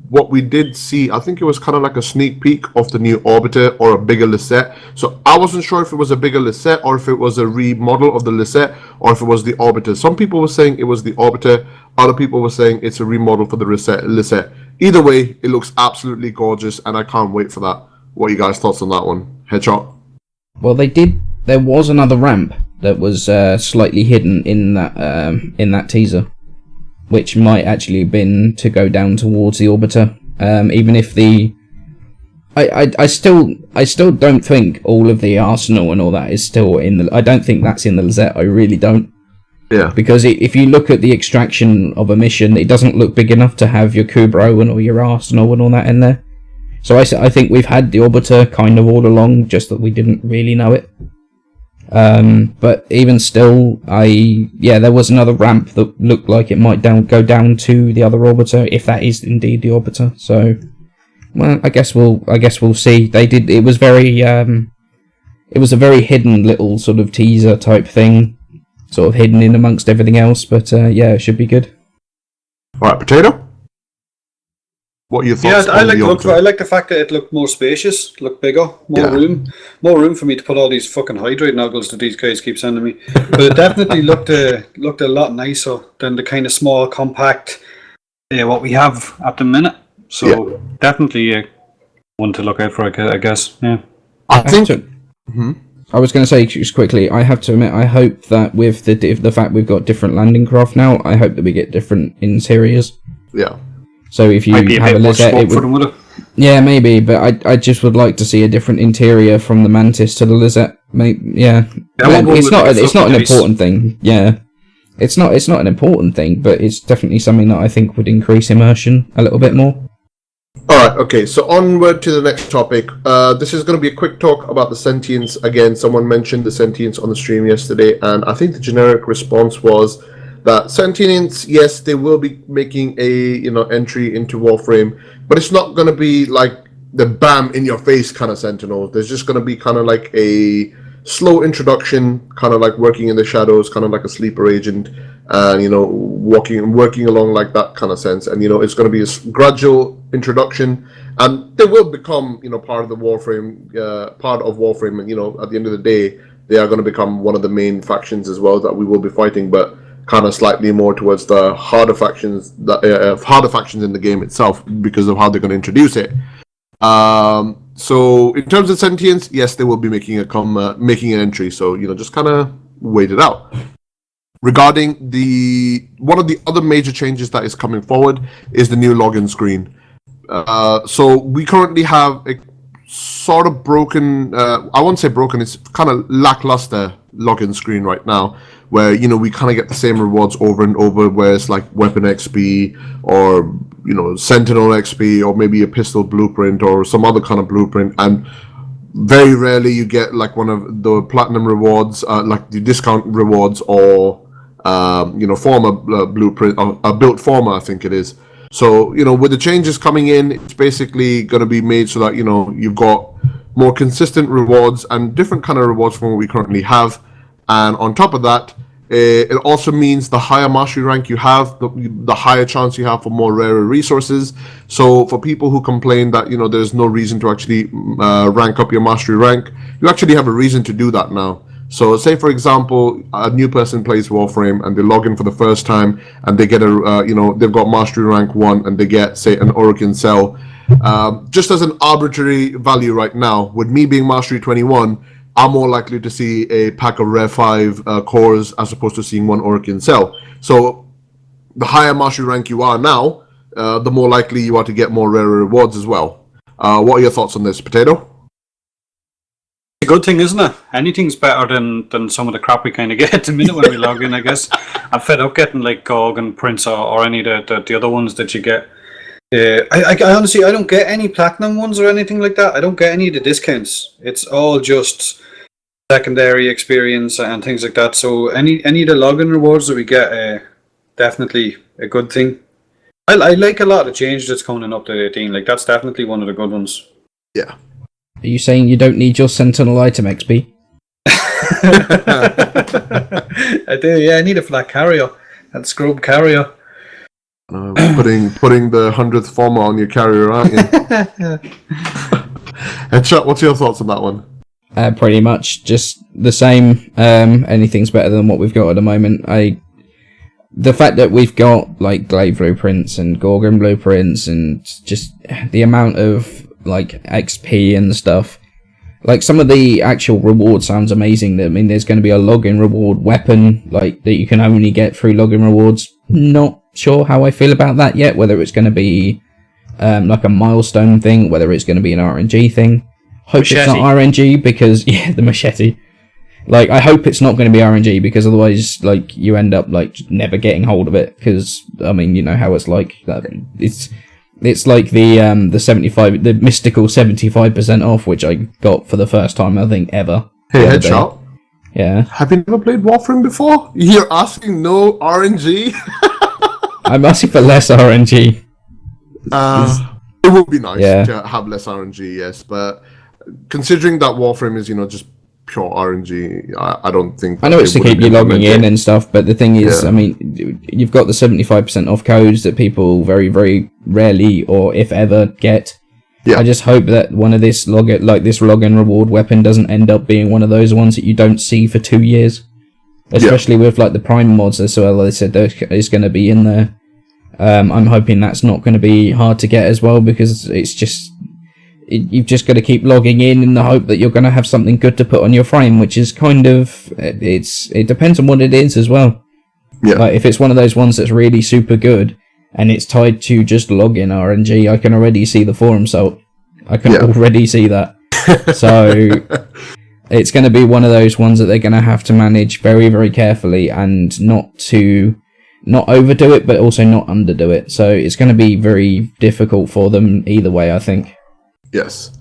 what we did see, I think it was kind of like a sneak peek of the new Orbiter or a bigger Lisette. So I wasn't sure if it was a bigger Lisette or if it was a remodel of the Lisette or if it was the Orbiter. Some people were saying it was the Orbiter. Other people were saying it's a remodel for the Lisette. Either way, it looks absolutely gorgeous, and I can't wait for that. What are you guys' thoughts on that one? Headshot? Well, there was another ramp that was slightly hidden in that teaser, which might actually have been to go down towards the Orbiter. Even if I still don't think all of the arsenal and all that is still in the. I don't think that's in the Lisette. I really don't. Yeah. Because if you look at the extraction of a mission, it doesn't look big enough to have your Kubro and all your arsenal and all that in there. So I think we've had the Orbiter kind of all along, just that we didn't really know it. But even still, there was another ramp that looked like it might go down to the other Orbiter, if that is indeed the Orbiter. So, well, I guess we'll see. It was a very hidden little sort of teaser type thing, sort of hidden in amongst everything else, but it should be good. Alright, Potato? What are your thoughts? Yeah, I like the fact that it looked more spacious, looked bigger, more room for me to put all these fucking hydrate nuggles that these guys keep sending me. But it definitely looked a lot nicer than the kind of small, compact what we have at the minute. So definitely one to look out for, I guess. Yeah, I think. I was going to say just quickly. I have to admit, I hope that with the fact we've got different landing craft now, I hope that we get different interiors. Yeah. So if you have a Lisette, it would. Yeah, maybe, but I just would like to see a different interior from the Mantis to the Lisette. It's not an important thing. Yeah, it's not an important thing, but it's definitely something that I think would increase immersion a little bit more. Alright, okay, so onward to the next topic. This is going to be a quick talk about the sentience. Again, someone mentioned the sentience on the stream yesterday, and I think the generic response was that sentience, yes, they will be making a entry into Warframe, but it's not going to be like the bam in your face kind of Sentinel. There's just going to be kind of like a slow introduction, kind of like working in the shadows, kind of like a sleeper agent, and working along like that kind of sense. And it's going to be a gradual introduction, and they will become part of the Warframe, and at the end of the day, they are going to become one of the main factions as well that we will be fighting, but kind of slightly more towards the harder factions in the game itself because of how they're going to introduce it. So in terms of sentience, yes, they will be making an entry. So just kind of wait it out. Regarding one of the other major changes that is coming forward is the new login screen. So we currently have a sort of broken. I won't say broken. It's kind of lackluster login screen right now, where we kind of get the same rewards over and over, where it's like weapon XP or Sentinel XP or maybe a pistol blueprint or some other kind of blueprint, and very rarely you get like one of the platinum rewards, like the discount rewards or former blueprint or built former, I think it is. So with the changes coming in, it's basically going to be made so that you've got more consistent rewards and different kind of rewards from what we currently have. And on top of that, it also means the higher mastery rank you have, the higher chance you have for more rarer resources. So for people who complain that there's no reason to actually rank up your mastery rank, you actually have a reason to do that now. So say for example, a new person plays Warframe and they log in for the first time and they get they've got mastery rank 1 and they get say an Hurricane Cell. Just as an arbitrary value right now, with me being mastery 21, I'm more likely to see a pack of rare 5 cores as opposed to seeing one Hurricane Cell. So the higher mastery rank you are now, the more likely you are to get more rare rewards as well. What are your thoughts on this, Potato? It's a good thing, isn't it? Anything's better than some of the crap we kind of get at the minute when we log in, I guess. I'm fed up getting like GOG and Prince or any of the other ones that you get. I honestly, I don't get any platinum ones or anything like that. I don't get any of the discounts. It's all just secondary experience and things like that. So any of the login rewards that we get, definitely a good thing. I like a lot of the change that's coming in up to 18. Like that's definitely one of the good ones. Yeah. Are you saying you don't need your Sentinel item XP? I do, yeah. I need it for that carrier, that scrub carrier. Putting the 100th former on your carrier, aren't you? And Chuck, what's your thoughts on that one? Pretty much just the same. Anything's better than what we've got at the moment. The fact that we've got like Glaive blueprints and Gorgon blueprints and just the amount of like XP and stuff. Like some of the actual reward sounds amazing. I mean, there's going to be a login reward weapon like that you can only get through login rewards. Not sure how I feel about that yet. Whether it's going to be like a milestone thing, whether it's going to be an RNG thing. Hope machete. It's not RNG because the machete. Like I hope it's not going to be RNG because otherwise, like you end up like never getting hold of it. Because I mean, you know how it's like. It's like the 75, the mystical 75% off, which I got for the first time I think ever. Hey, Headshot. Yeah. Have you never played Warframe before? You're asking no RNG. I'm asking for less RNG. It would be nice to have less RNG, yes, but considering that Warframe is, just pure RNG, I don't think... I know it's to keep you logging in and stuff, but the thing is, I mean, you've got the 75% off codes that people very, very rarely, or if ever, get. Yeah. I just hope that one of this login reward weapon doesn't end up being one of those ones that you don't see for 2 years. Especially with like the Prime mods as well, they said it's going to be in there. I'm hoping that's not going to be hard to get as well, because it's just... You've just got to keep logging in the hope that you're going to have something good to put on your frame, which is kind of... It depends on what it is as well. Yeah. Like, if it's one of those ones that's really super good, and it's tied to just login RNG, I can already see the forum salt. I can already see that. So... It's going to be one of those ones that they're going to have to manage very, very carefully and not overdo it, but also not underdo it. So it's going to be very difficult for them either way, I think. Yes.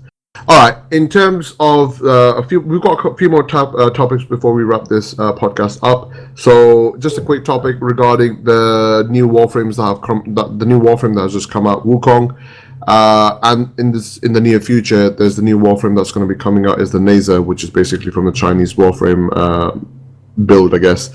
All right. In terms of we've got a few more topics before we wrap this podcast up. So just a quick topic regarding the new Warframes that have come. The new Warframe that has just come out, Wukong. And in the near future, there's the new Warframe that's going to be coming out is the Nezha, which is basically from the Chinese Warframe build, I guess.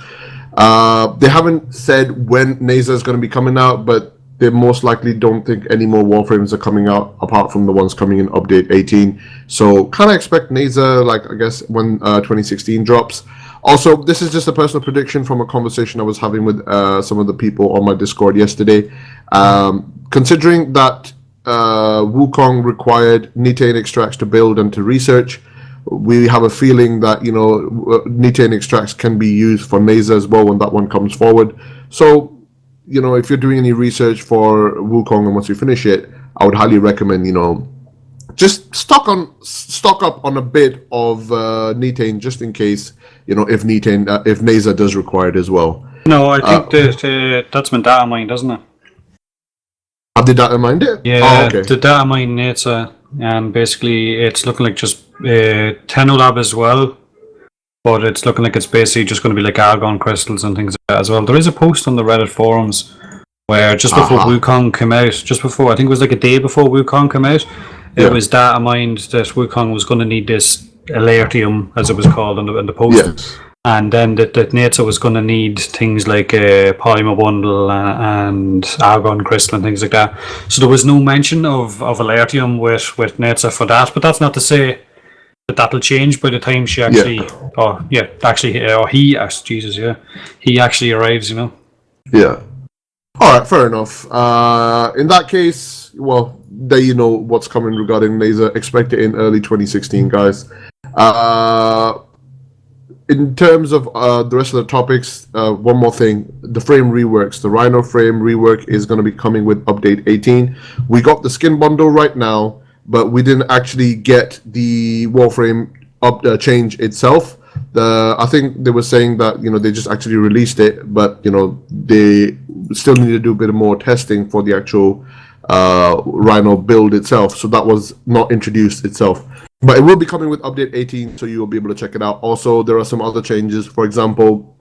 They haven't said when Nezha is going to be coming out, but they most likely don't think any more Warframes are coming out apart from the ones coming in Update 18. So kind of expect Nezha, like I guess when 2016 drops. Also, this is just a personal prediction from a conversation I was having with some of the people on my Discord yesterday. Considering that Wukong required Nitane extracts to build and to research, we have a feeling that Nitane extracts can be used for Nezha as well when that one comes forward. So if you're doing any research for Wukong and once you finish it, I would highly recommend just stock up on a bit of Nitane just in case if Nezha does require it as well. No, I think that's my data mine, doesn't it? Have the data mined it? Yeah, okay. The data mine Nezha, and basically it's looking like just TennoLab as well, but it's looking like it's basically just going to be like argon crystals and things like that as well. There is a post on the Reddit forums where just before Wukong came out, I think it was like a day before Wukong came out, it was data mined that Wukong was going to need this Alertium, as it was called in the post. Yes. And then that Nezha was going to need things like a polymer bundle and argon crystal and things like that. So there was no mention of Alertium with Nezha for that. But that's not to say that that'll change by the time she actually... he actually arrives, Yeah. Alright, fair enough. In that case, well, there you know what's coming regarding Nezha. Expect it in early 2016, guys. In terms of the rest of the topics, one more thing. The frame reworks. The Rhino frame rework is going to be coming with Update 18. We got the skin bundle right now, but we didn't actually get the Warframe change itself. I think they were saying that they just actually released it, but they still need to do a bit more testing for the actual Rhino build itself. So that was not introduced itself. But it will be coming with Update 18, so you will be able to check it out. Also, there are some other changes. For example,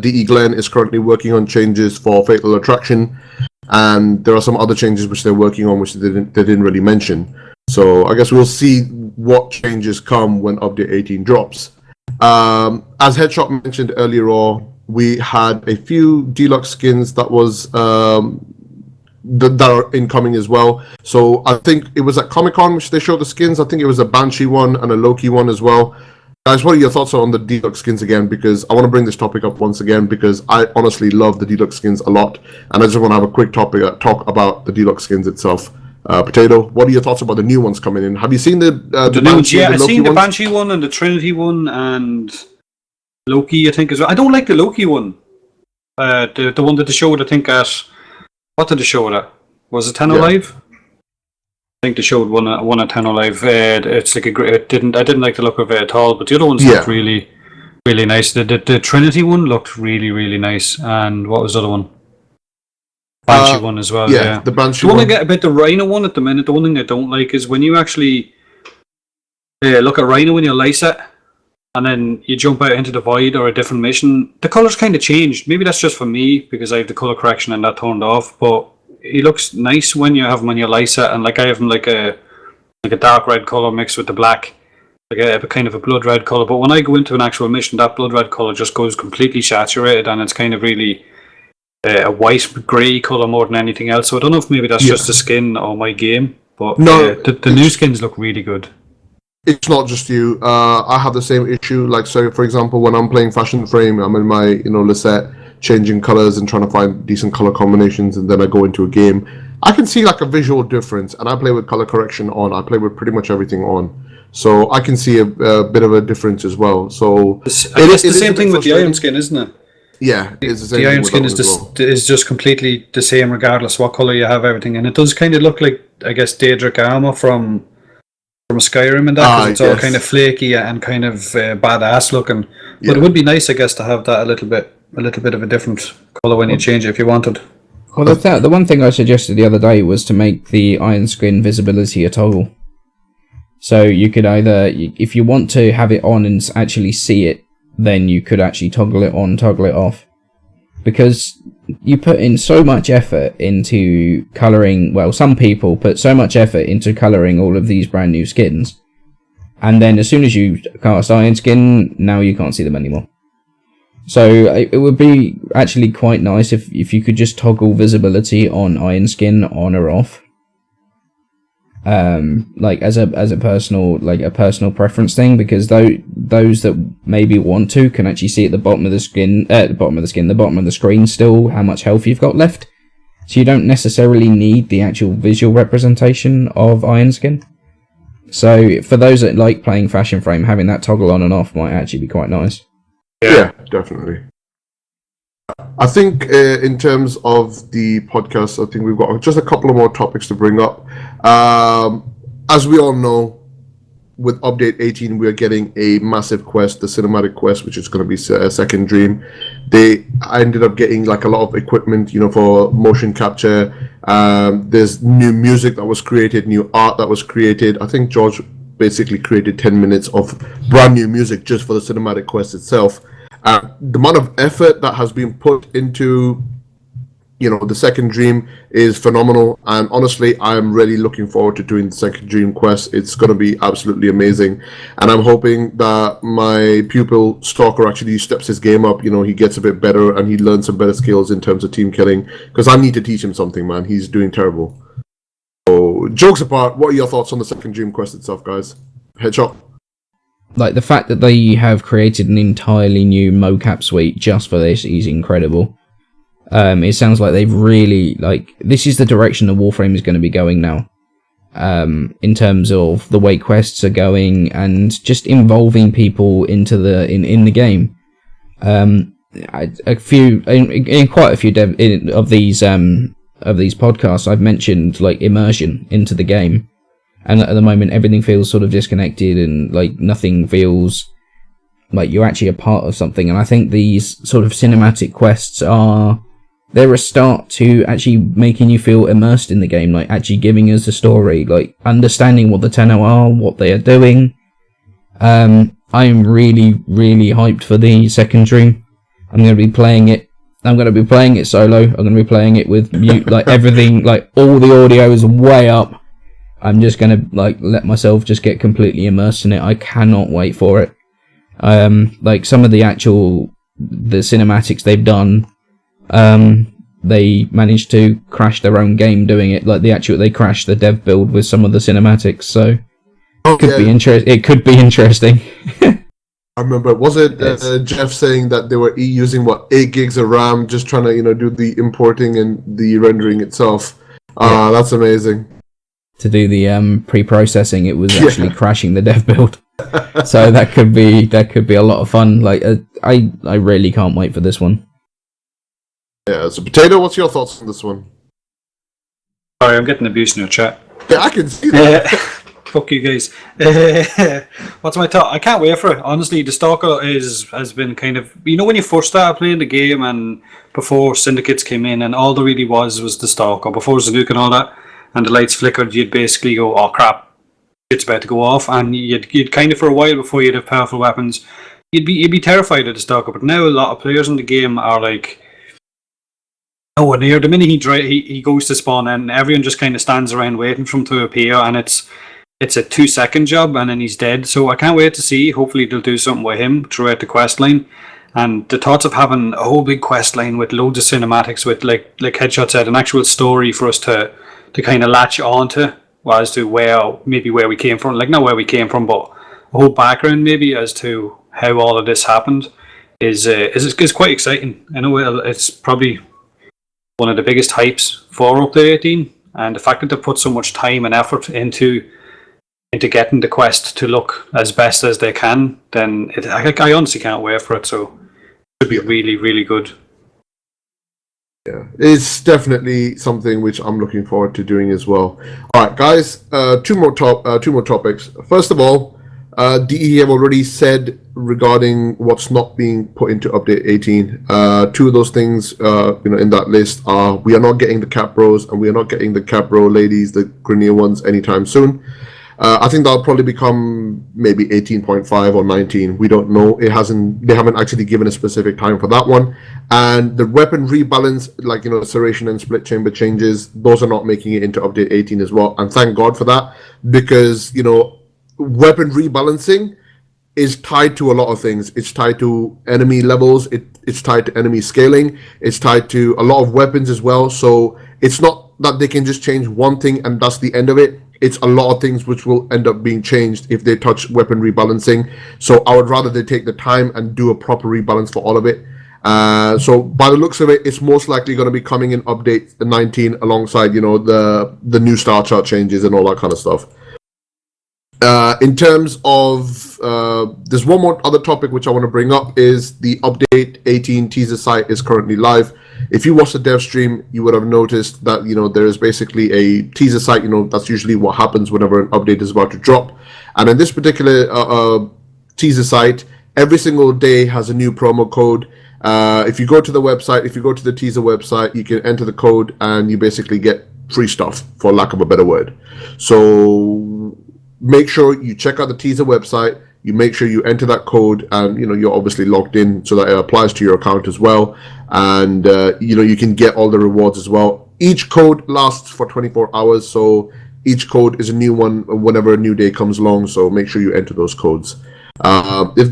DE Glenn is currently working on changes for Fatal Attraction, and there are some other changes which they're working on which they didn't really mention. So I guess we'll see what changes come when Update 18 drops. As Headshot mentioned earlier on, we had a few deluxe skins that was that are incoming as well. So I think it was at Comic-Con which they showed the skins. I think it was a Banshee one and a Loki one as well. Guys, what are your thoughts on the deluxe skins again? Because I want to bring this topic up once again because I honestly love the deluxe skins a lot, and I just want to have a quick talk about the deluxe skins itself. Potato, what are your thoughts about the new ones coming in? Have you seen the new ones? Yeah, I've seen the Banshee one and the Trinity one and Loki, I think, as well. I don't like the Loki one. The one that they showed, I think, at... What did they show it at? Was it Tenno Live? I think they showed one at Tenno Live. It's like a great... I didn't like the look of it at all, but the other ones looked really, really nice. The Trinity one looked really, really nice. And what was the other one? Banshee one as well. Yeah, the Banshee one. The one I get about the Rhino one at the minute, the one thing I don't like is when you actually look at Rhino in your Lysa and then you jump out into the void or a different mission, the colours kind of changed. Maybe that's just for me because I have the colour correction and that turned off, but he looks nice when you have him on your Lysa, and like I have him like a dark red colour mixed with the black, like a kind of a blood red colour. But when I go into an actual mission, that blood red colour just goes completely saturated and it's kind of really a white grey colour more than anything else. So I don't know if maybe that's just the skin or my game, but the new skins look really good. It's not just you. I have the same issue. Like, so for example, when I'm playing Fashion Frame, I'm in my Lisette, changing colors and trying to find decent color combinations, and then I go into a game. I can see like a visual difference, and I play with color correction on. I play with pretty much everything on, so I can see a bit of a difference as well. So it's the same thing with the iron skin, isn't it? Yeah, it's the same. The iron skin is just completely the same regardless what color you have, everything, and it does kind of look like, I guess, Daedric armor from Skyrim and that, because it's all kind of flaky and kind of badass looking. But it would be nice, I guess, to have that a little bit of a different color when you change it if you wanted. Well, the one thing I suggested the other day was to make the iron skin visibility a toggle. So you could either, if you want to have it on and actually see it, then you could actually toggle it on, toggle it off. Because you put in so much effort into colouring, well, some people put so much effort into colouring all of these brand new skins, and then as soon as you cast iron skin, now you can't see them anymore. So it would be actually quite nice if you could just toggle visibility on iron skin on or off. Like as a personal preference thing, because those that maybe want to can actually see at the bottom of the screen still how much health you've got left. So you don't necessarily need the actual visual representation of iron skin. So for those that like playing Fashion Frame, having that toggle on and off might actually be quite nice. Yeah, definitely. I think in terms of the podcast, I think we've got just a couple of more topics to bring up. As we all know, with Update 18, we are getting a massive quest, the cinematic quest, which is going to be a second dream. I ended up getting like a lot of equipment, for motion capture. There's new music that was created, new art that was created. I think George basically created 10 minutes of brand new music just for the cinematic quest itself. The amount of effort that has been put into, the second dream is phenomenal. And honestly, I'm really looking forward to doing the second dream quest. It's going to be absolutely amazing. And I'm hoping that my pupil Stalker actually steps his game up. He gets a bit better and he learns some better skills in terms of team killing. Because I need to teach him something, man. He's doing terrible. So, jokes apart, what are your thoughts on the second dream quest itself, guys? Headshot. Like, the fact that they have created an entirely new mocap suite just for this is incredible. It sounds like they've really, this is the direction the Warframe is going to be going now. In terms of the way quests are going and just involving people into in the game. In quite a few of these podcasts, I've mentioned immersion into the game. And at the moment, everything feels sort of disconnected and nothing feels like you're actually a part of something. And I think these sort of cinematic quests they're a start to actually making you feel immersed in the game, actually giving us a story, understanding what the Tenno are, what they are doing. I am really, really hyped for the second dream. I'm going to be playing it. I'm going to be playing it solo. I'm going to be playing it with mute, everything, all the audio is way up. I'm just going to let myself just get completely immersed in it. I cannot wait for it. Like some of the cinematics they've done, they managed to crash their own game doing it. Like they crashed the dev build with some of the cinematics, so it could be interesting. I remember, was it Jeff saying that they were using 8 gigs of RAM, just trying to do the importing and the rendering itself? That's amazing. To do the pre-processing, it was actually crashing the dev build. So that could be a lot of fun. Like I really can't wait for this one. Yeah. So Potato, what's your thoughts on this one? Sorry, I'm getting abuse in your chat. Yeah, I can see that. Fuck you guys. What's my thought? I can't wait for it. Honestly, the Stalker has been kind of... when you first started playing the game and before Syndicates came in and all there really was the Stalker, before Zanuka and all that, and the lights flickered, you'd basically go, oh crap, it's about to go off, and you'd kind of, for a while before you'd have powerful weapons, you'd be terrified of the Stalker. But now a lot of players in the game are like... nowhere near. The minute he goes to spawn and everyone just kind of stands around waiting for him to appear, and it's a 2-second job and then he's dead. So I can't wait to see. Hopefully they'll do something with him throughout the quest line. And the thoughts of having a whole big quest line with loads of cinematics, with like Headshot said, an actual story for us to kind of latch onto as to where we came from. Like not where we came from, but a whole background maybe as to how all of this happened is quite exciting. I know it's probably one of the biggest hypes for Update 18, and the fact that they put so much time and effort into getting the quest to look as best as they can, then I honestly can't wait for it. So it should be really, really good. Yeah, it's definitely something which I'm looking forward to doing as well. All right, guys, two more topics. First of all, DE have already said regarding what's not being put into Update 18. Two of those things, in that list are we are not getting the Cap Bros and we are not getting the Cap Bro ladies, the Grenier ones, anytime soon. I think that'll probably become maybe 18.5 or 19. We don't know. They haven't actually given a specific time for that one. And the weapon rebalance, like serration and split chamber changes, those are not making it into Update 18 as well. And thank God for that, because weapon rebalancing is tied to a lot of things. It's tied to enemy levels. It's tied to enemy scaling. It's tied to a lot of weapons as well. So it's not that they can just change one thing and that's the end of it. It's a lot of things which will end up being changed if they touch weapon rebalancing. So I would rather they take the time and do a proper rebalance for all of it. So by the looks of it, it's most likely going to be coming in Update 19 alongside, the new star chart changes and all that kind of stuff. In terms of, there's one more other topic which I want to bring up is the Update 18 teaser site is currently live. If you watch the dev stream, you would have noticed that, there is basically a teaser site, that's usually what happens whenever an update is about to drop. And in this particular teaser site, every single day has a new promo code. If you go to the website, if you go to the teaser website, you can enter the code and you basically get free stuff, for lack of a better word. So make sure you check out the teaser website. You make sure you enter that code, and you're obviously logged in, so that it applies to your account as well. And you can get all the rewards as well. Each code lasts for 24 hours, so each code is a new one whenever a new day comes along. So make sure you enter those codes. Is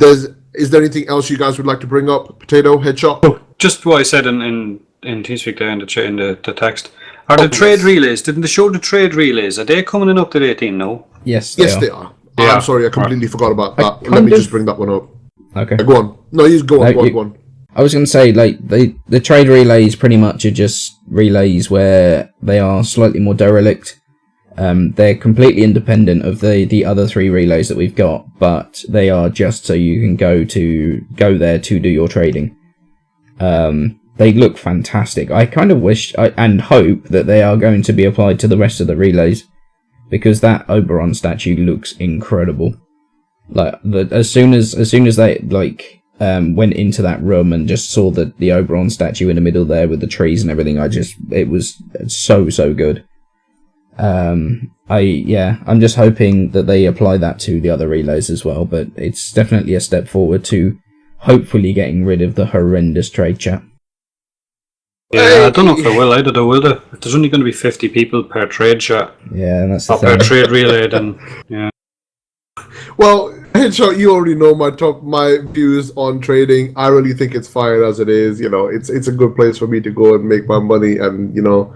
there anything else you guys would like to bring up? Potato, Headshot. Oh, just what I said in TeamSpeak there in the text. Are the trade relays? Didn't they show the trade relays? Are they coming in Update 18? No. Yes, they are. I'm sorry, I completely forgot about that. Let me just bring that one up. Okay. Go on. No, you go on. Go on. I was going to say, the trade relays pretty much are just relays where they are slightly more derelict. They're completely independent of the other 3 relays that we've got, but they are just so you can go there to do your trading. They look fantastic. I kind of wish and hope that they are going to be applied to the rest of the relays, because that Oberon statue looks incredible. As soon as they went into that room and just saw the Oberon statue in the middle there with the trees and everything, it was so good. I'm just hoping that they apply that to the other relays as well, but it's definitely a step forward to hopefully getting rid of the horrendous trade chat. Yeah, I don't know if they will either, though, will they? If there's only going to be 50 people per trade chat. Yeah, and that's the thing. Per trade relay, then, yeah. Well, Headshot, you already know my views on trading. I really think it's fine as it is. You know, it's a good place for me to go and make my money, and you know,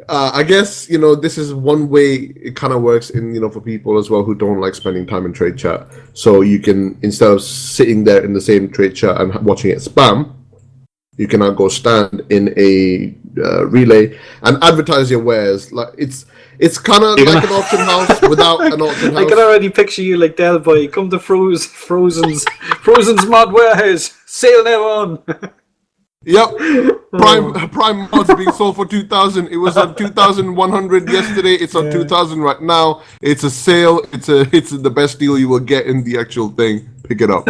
I guess you know this is one way it kind of works in for people as well who don't like spending time in trade chat. So you can, instead of sitting there in the same trade chat and watching it spam, you can now go stand in a relay and advertise your wares. Like it's kind of like an auction house without an auction house. I can already picture you like Del Boy. Come to Frozen's mod warehouse. Sale now on. Yep. Prime mods being sold for 2,000. It was on 2,100 yesterday. It's on 2,000 right now. It's a sale. It's the best deal you will get in the actual thing. Pick it up.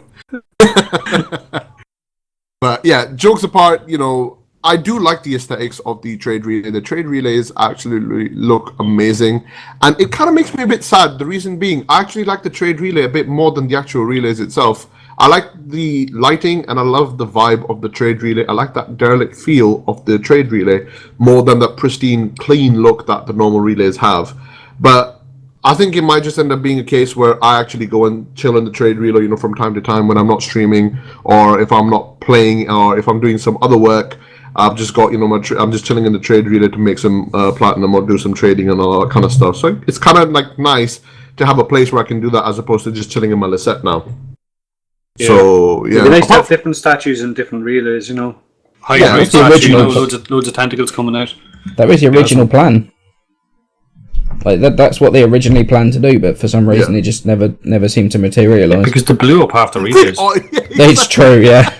But yeah, jokes apart, you know, I do like the aesthetics of the trade relay. The trade relays actually look amazing, and it kind of makes me a bit sad. The reason being, I actually like the trade relay a bit more than the actual relays itself. I like the lighting and I love the vibe of the trade relay. I like that derelict feel of the trade relay more than that pristine, clean look that the normal relays have. But I think it might just end up being a case where I actually go and chill in the trade relay, you know, from time to time when I'm not streaming, or if I'm not playing, or if I'm doing some other work. I've just got, you know, I'm just chilling in the trade relay to make some platinum or do some trading and all that kind of stuff. So it's kind of like nice to have a place where I can do that as opposed to just chilling in my Lisette now. Yeah. So yeah, it'd be nice to have different statues and different relays, you know. That's the original. Loads of tentacles coming out. That was the original plan. Like that's what they originally planned to do, but for some reason it just never seemed to materialise. Yeah, because they blew up half the relays. It's true, yeah.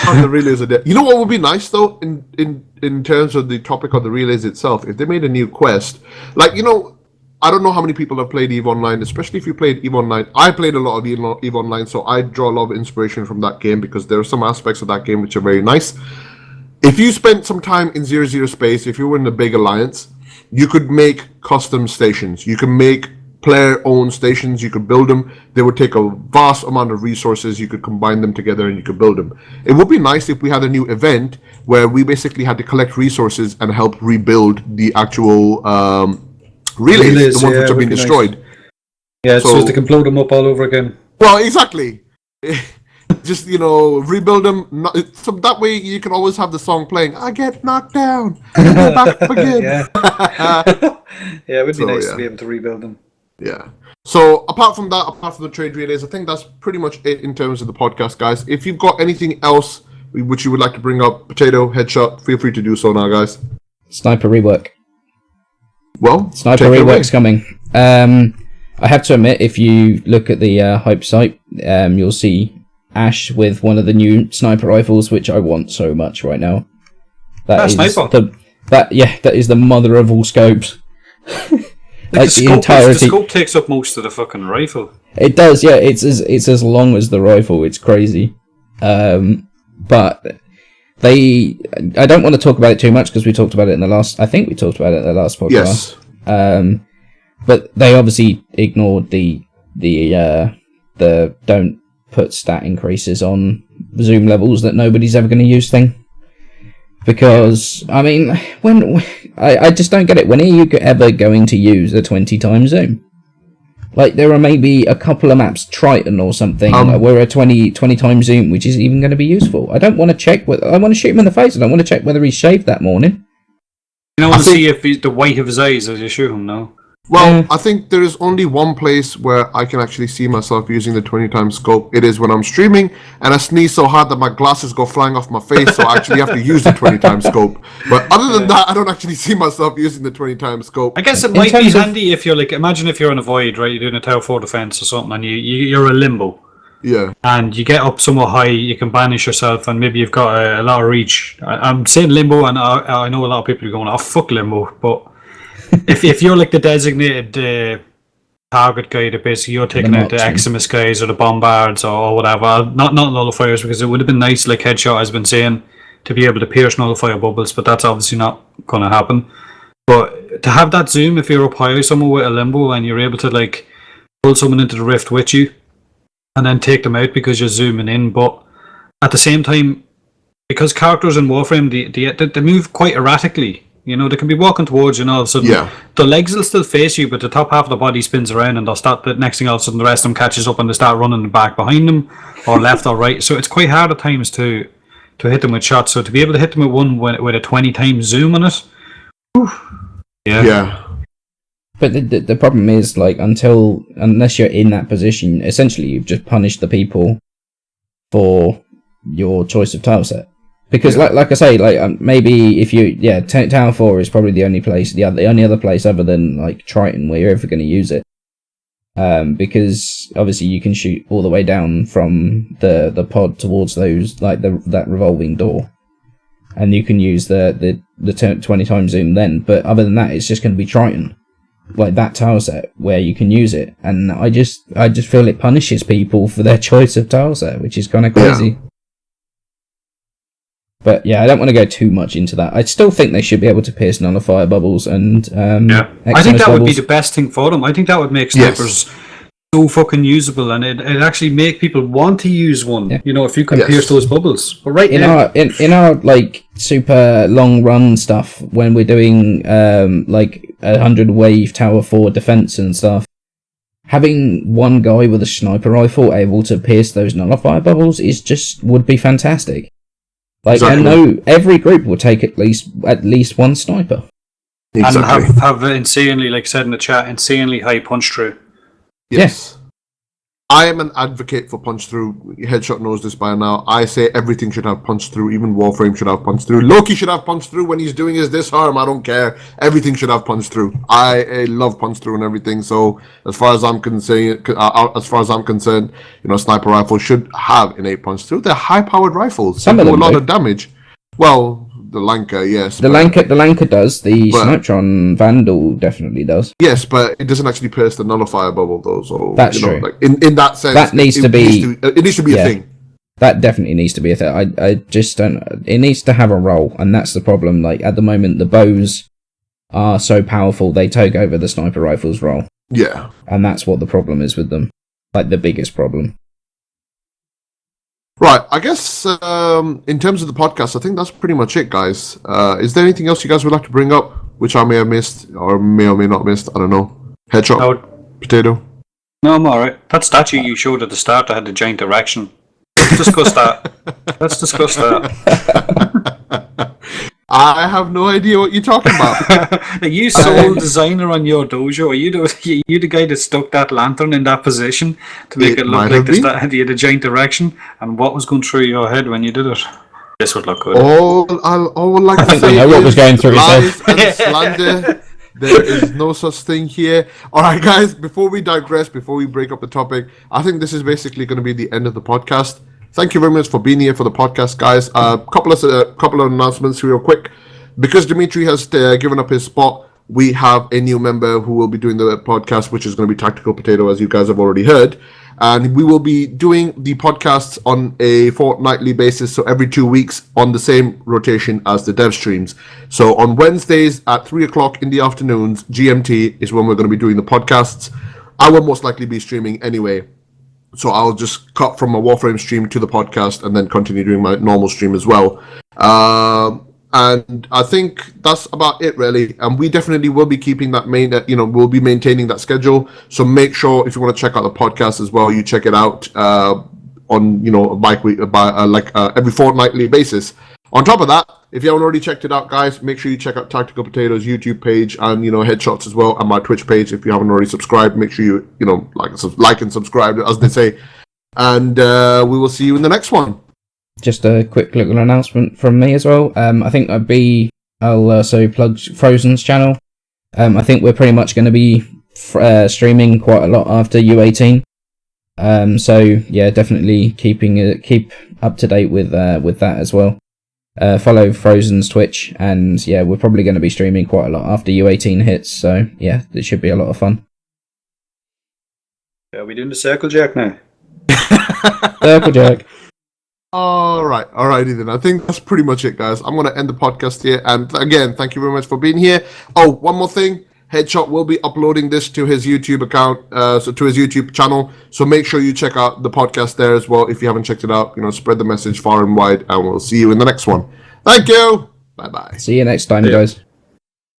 The relays are dead. You know what would be nice though, in terms of the topic of the relays itself, if they made a new quest, like, you know, I don't know how many people have played EVE Online, especially if you played EVE Online. I played a lot of EVE Online, so I draw a lot of inspiration from that game because there are some aspects of that game which are very nice. If you spent some time in 0-0 space, if you were in the big alliance, you could make custom stations. You can make player-owned stations. You could build them. They would take a vast amount of resources. You could combine them together and you could build them. It would be nice if we had a new event where we basically had to collect resources and help rebuild the actual relays, the ones which have been destroyed. Nice. Yeah, so they can blow them up all over again. Well, exactly. Just, you know, rebuild them. So that way you can always have the song playing. I get knocked down. I go back up again. Yeah, it would be nice to be able to rebuild them. Yeah. So apart from the trade relays, I think that's pretty much it in terms of the podcast, guys. If you've got anything else which you would like to bring up, Potato, Headshot, feel free to do so now, guys. Sniper rework. Well, Sniper rework's coming. I have to admit, if you look at the hype site, you'll see Ash with one of the new sniper rifles, which I want so much right now. That sniper. That is the mother of all scopes. Like the scope takes up most of the fucking rifle. It does, yeah. It's as long as the rifle. It's crazy. But I don't want to talk about it too much because we talked about it in the last. I think we talked about it in the last podcast. Yes. But they obviously ignored the don't put stat increases on zoom levels that nobody's ever going to use thing. Because, I mean, I just don't get it. When are you ever going to use a 20 times zoom? Like, there are maybe a couple of maps, Triton or something, where a 20 times zoom, which is even going to be useful. I don't want to check I want to shoot him in the face. I don't want to check whether he's shaved that morning. You don't want to see if the white of his eyes as you shoot him, no? Well, I think there is only one place where I can actually see myself using the 20 times scope. It is when I'm streaming and I sneeze so hard that my glasses go flying off my face, so I actually have to use the 20 times scope. But other than that, I don't actually see myself using the 20 times scope. I guess it might be handy if you're like, imagine if you're in a void, right? You're doing a Tower 4 defense or something, and you're a limbo. Yeah. And you get up somewhat high, you can banish yourself, and maybe you've got a lot of reach. I'm saying limbo, and I know a lot of people are going, oh, fuck limbo, but if you're like the designated target guy that basically you're taking out the Eximus guys or the Bombards or whatever, not nullifiers, because it would have been nice, like Headshot has been saying, to be able to pierce nullifier bubbles, but that's obviously not going to happen. But to have that zoom, if you're up high somewhere with a limbo and you're able to like pull someone into the rift with you and then take them out because you're zooming in, but at the same time, because characters in Warframe, they move quite erratically. You know, they can be walking towards you, and all of a sudden the legs will still face you, but the top half of the body spins around, and they'll start. The next thing, all of a sudden, the rest of them catches up, and they start running back behind them, or left or right. So it's quite hard at times to hit them with shots. So to be able to hit them with one with a 20 times zoom on it, yeah. But the problem is, like, unless you're in that position, essentially you've just punished the people for your choice of tile set. Because, like I say, like maybe if you, Tower 4 is probably the only place, the only other place other than like Triton where you're ever going to use it. Because obviously you can shoot all the way down from the pod towards those, like that revolving door, and you can use the 20 times zoom then. But other than that, it's just going to be Triton, like that tile set where you can use it. And I just feel it punishes people for their choice of tile set, which is kind of crazy. Yeah. But yeah, I don't want to go too much into that. I still think they should be able to pierce nullifier bubbles and I think that would be the best thing for them. I think that would make snipers so fucking usable, and it actually make people want to use one. Yeah. You know, if you can pierce those bubbles. But right now, in our like super long run stuff, when we're doing like 100 wave Tower 4 defense and stuff, having one guy with a sniper rifle able to pierce those nullifier bubbles would be fantastic. Like, I know every group will take at least one sniper. Exactly. And have insanely, like said in the chat, insanely high punch through. Yes. I am an advocate for punch through. Headshot knows this by now. I say everything should have punch through. Even Warframe should have punch through. Loki should have punch through when he's doing his disarm. I don't care. Everything should have punch through. I love punch through and everything. So as far as I'm concerned, you know, sniper rifles should have innate punch through. They're high-powered rifles. Some of them do a lot of damage. Well, the Lanka, yes. The Lanka does. The Snipetron Vandal definitely does. Yes, but it doesn't actually pierce the nullifier bubble, though. So that's true. Like in that sense, that needs to be. It needs to be a thing. That definitely needs to be a thing. I just don't. It needs to have a role, and that's the problem. Like at the moment, the bows are so powerful they take over the sniper rifle's role. Yeah, and that's what the problem is with them. Like the biggest problem. Right, I guess in terms of the podcast, I think that's pretty much it, guys. Is there anything else you guys would like to bring up, which I may have missed, or may not missed? I don't know. Headshot? Potato? No, I'm alright. That statue you showed at the start that had the giant erection. Let's discuss that. Let's discuss that. I have no idea what you're talking about. Are you sole designer on your dojo? Are you the guy that stuck that lantern in that position to make it look like you had a giant erection? And what was going through your head when you did it? This would look good. I think I know what was going through his head. And slander. There is no such thing here. Alright guys, before we digress, before we break up the topic, I think this is basically going to be the end of the podcast. Thank you very much for being here for the podcast, guys. Couple of announcements real quick. Because Dimitri has given up his spot, we have a new member who will be doing the podcast, which is going to be TacticalPotato, as you guys have already heard. And we will be doing the podcasts on a fortnightly basis, so every 2 weeks on the same rotation as the dev streams. So on Wednesdays at 3 o'clock in the afternoons, GMT, is when we're going to be doing the podcasts. I will most likely be streaming anyway. So I'll just cut from my Warframe stream to the podcast and then continue doing my normal stream as well. And I think that's about it, really. And we definitely will be keeping that we'll be maintaining that schedule. So make sure if you want to check out the podcast as well, you check it out on, every fortnightly basis. On top of that, if you haven't already checked it out, guys, make sure you check out Tactical Potato's YouTube page and, Headshots as well, and my Twitch page. If you haven't already subscribed, make sure you, like and subscribe, as they say. And we will see you in the next one. Just a quick little announcement from me as well. I think I'll also plug Frozen's channel. I think we're pretty much going to be streaming quite a lot after U18. So yeah, definitely keep up to date with that as well. Follow Frozen's Twitch, and yeah, we're probably going to be streaming quite a lot after U18 hits. So yeah, it should be a lot of fun. Are we doing the circle jerk now? Circle jerk. Alrighty then. I think that's pretty much it, guys. I'm going to end the podcast here. And again, thank you very much for being here. Oh, one more thing. Headshot will be uploading this to his YouTube account, to his YouTube channel. So make sure you check out the podcast there as well. If you haven't checked it out, spread the message far and wide. And we'll see you in the next one. Thank you. Bye-bye. See you next time, guys.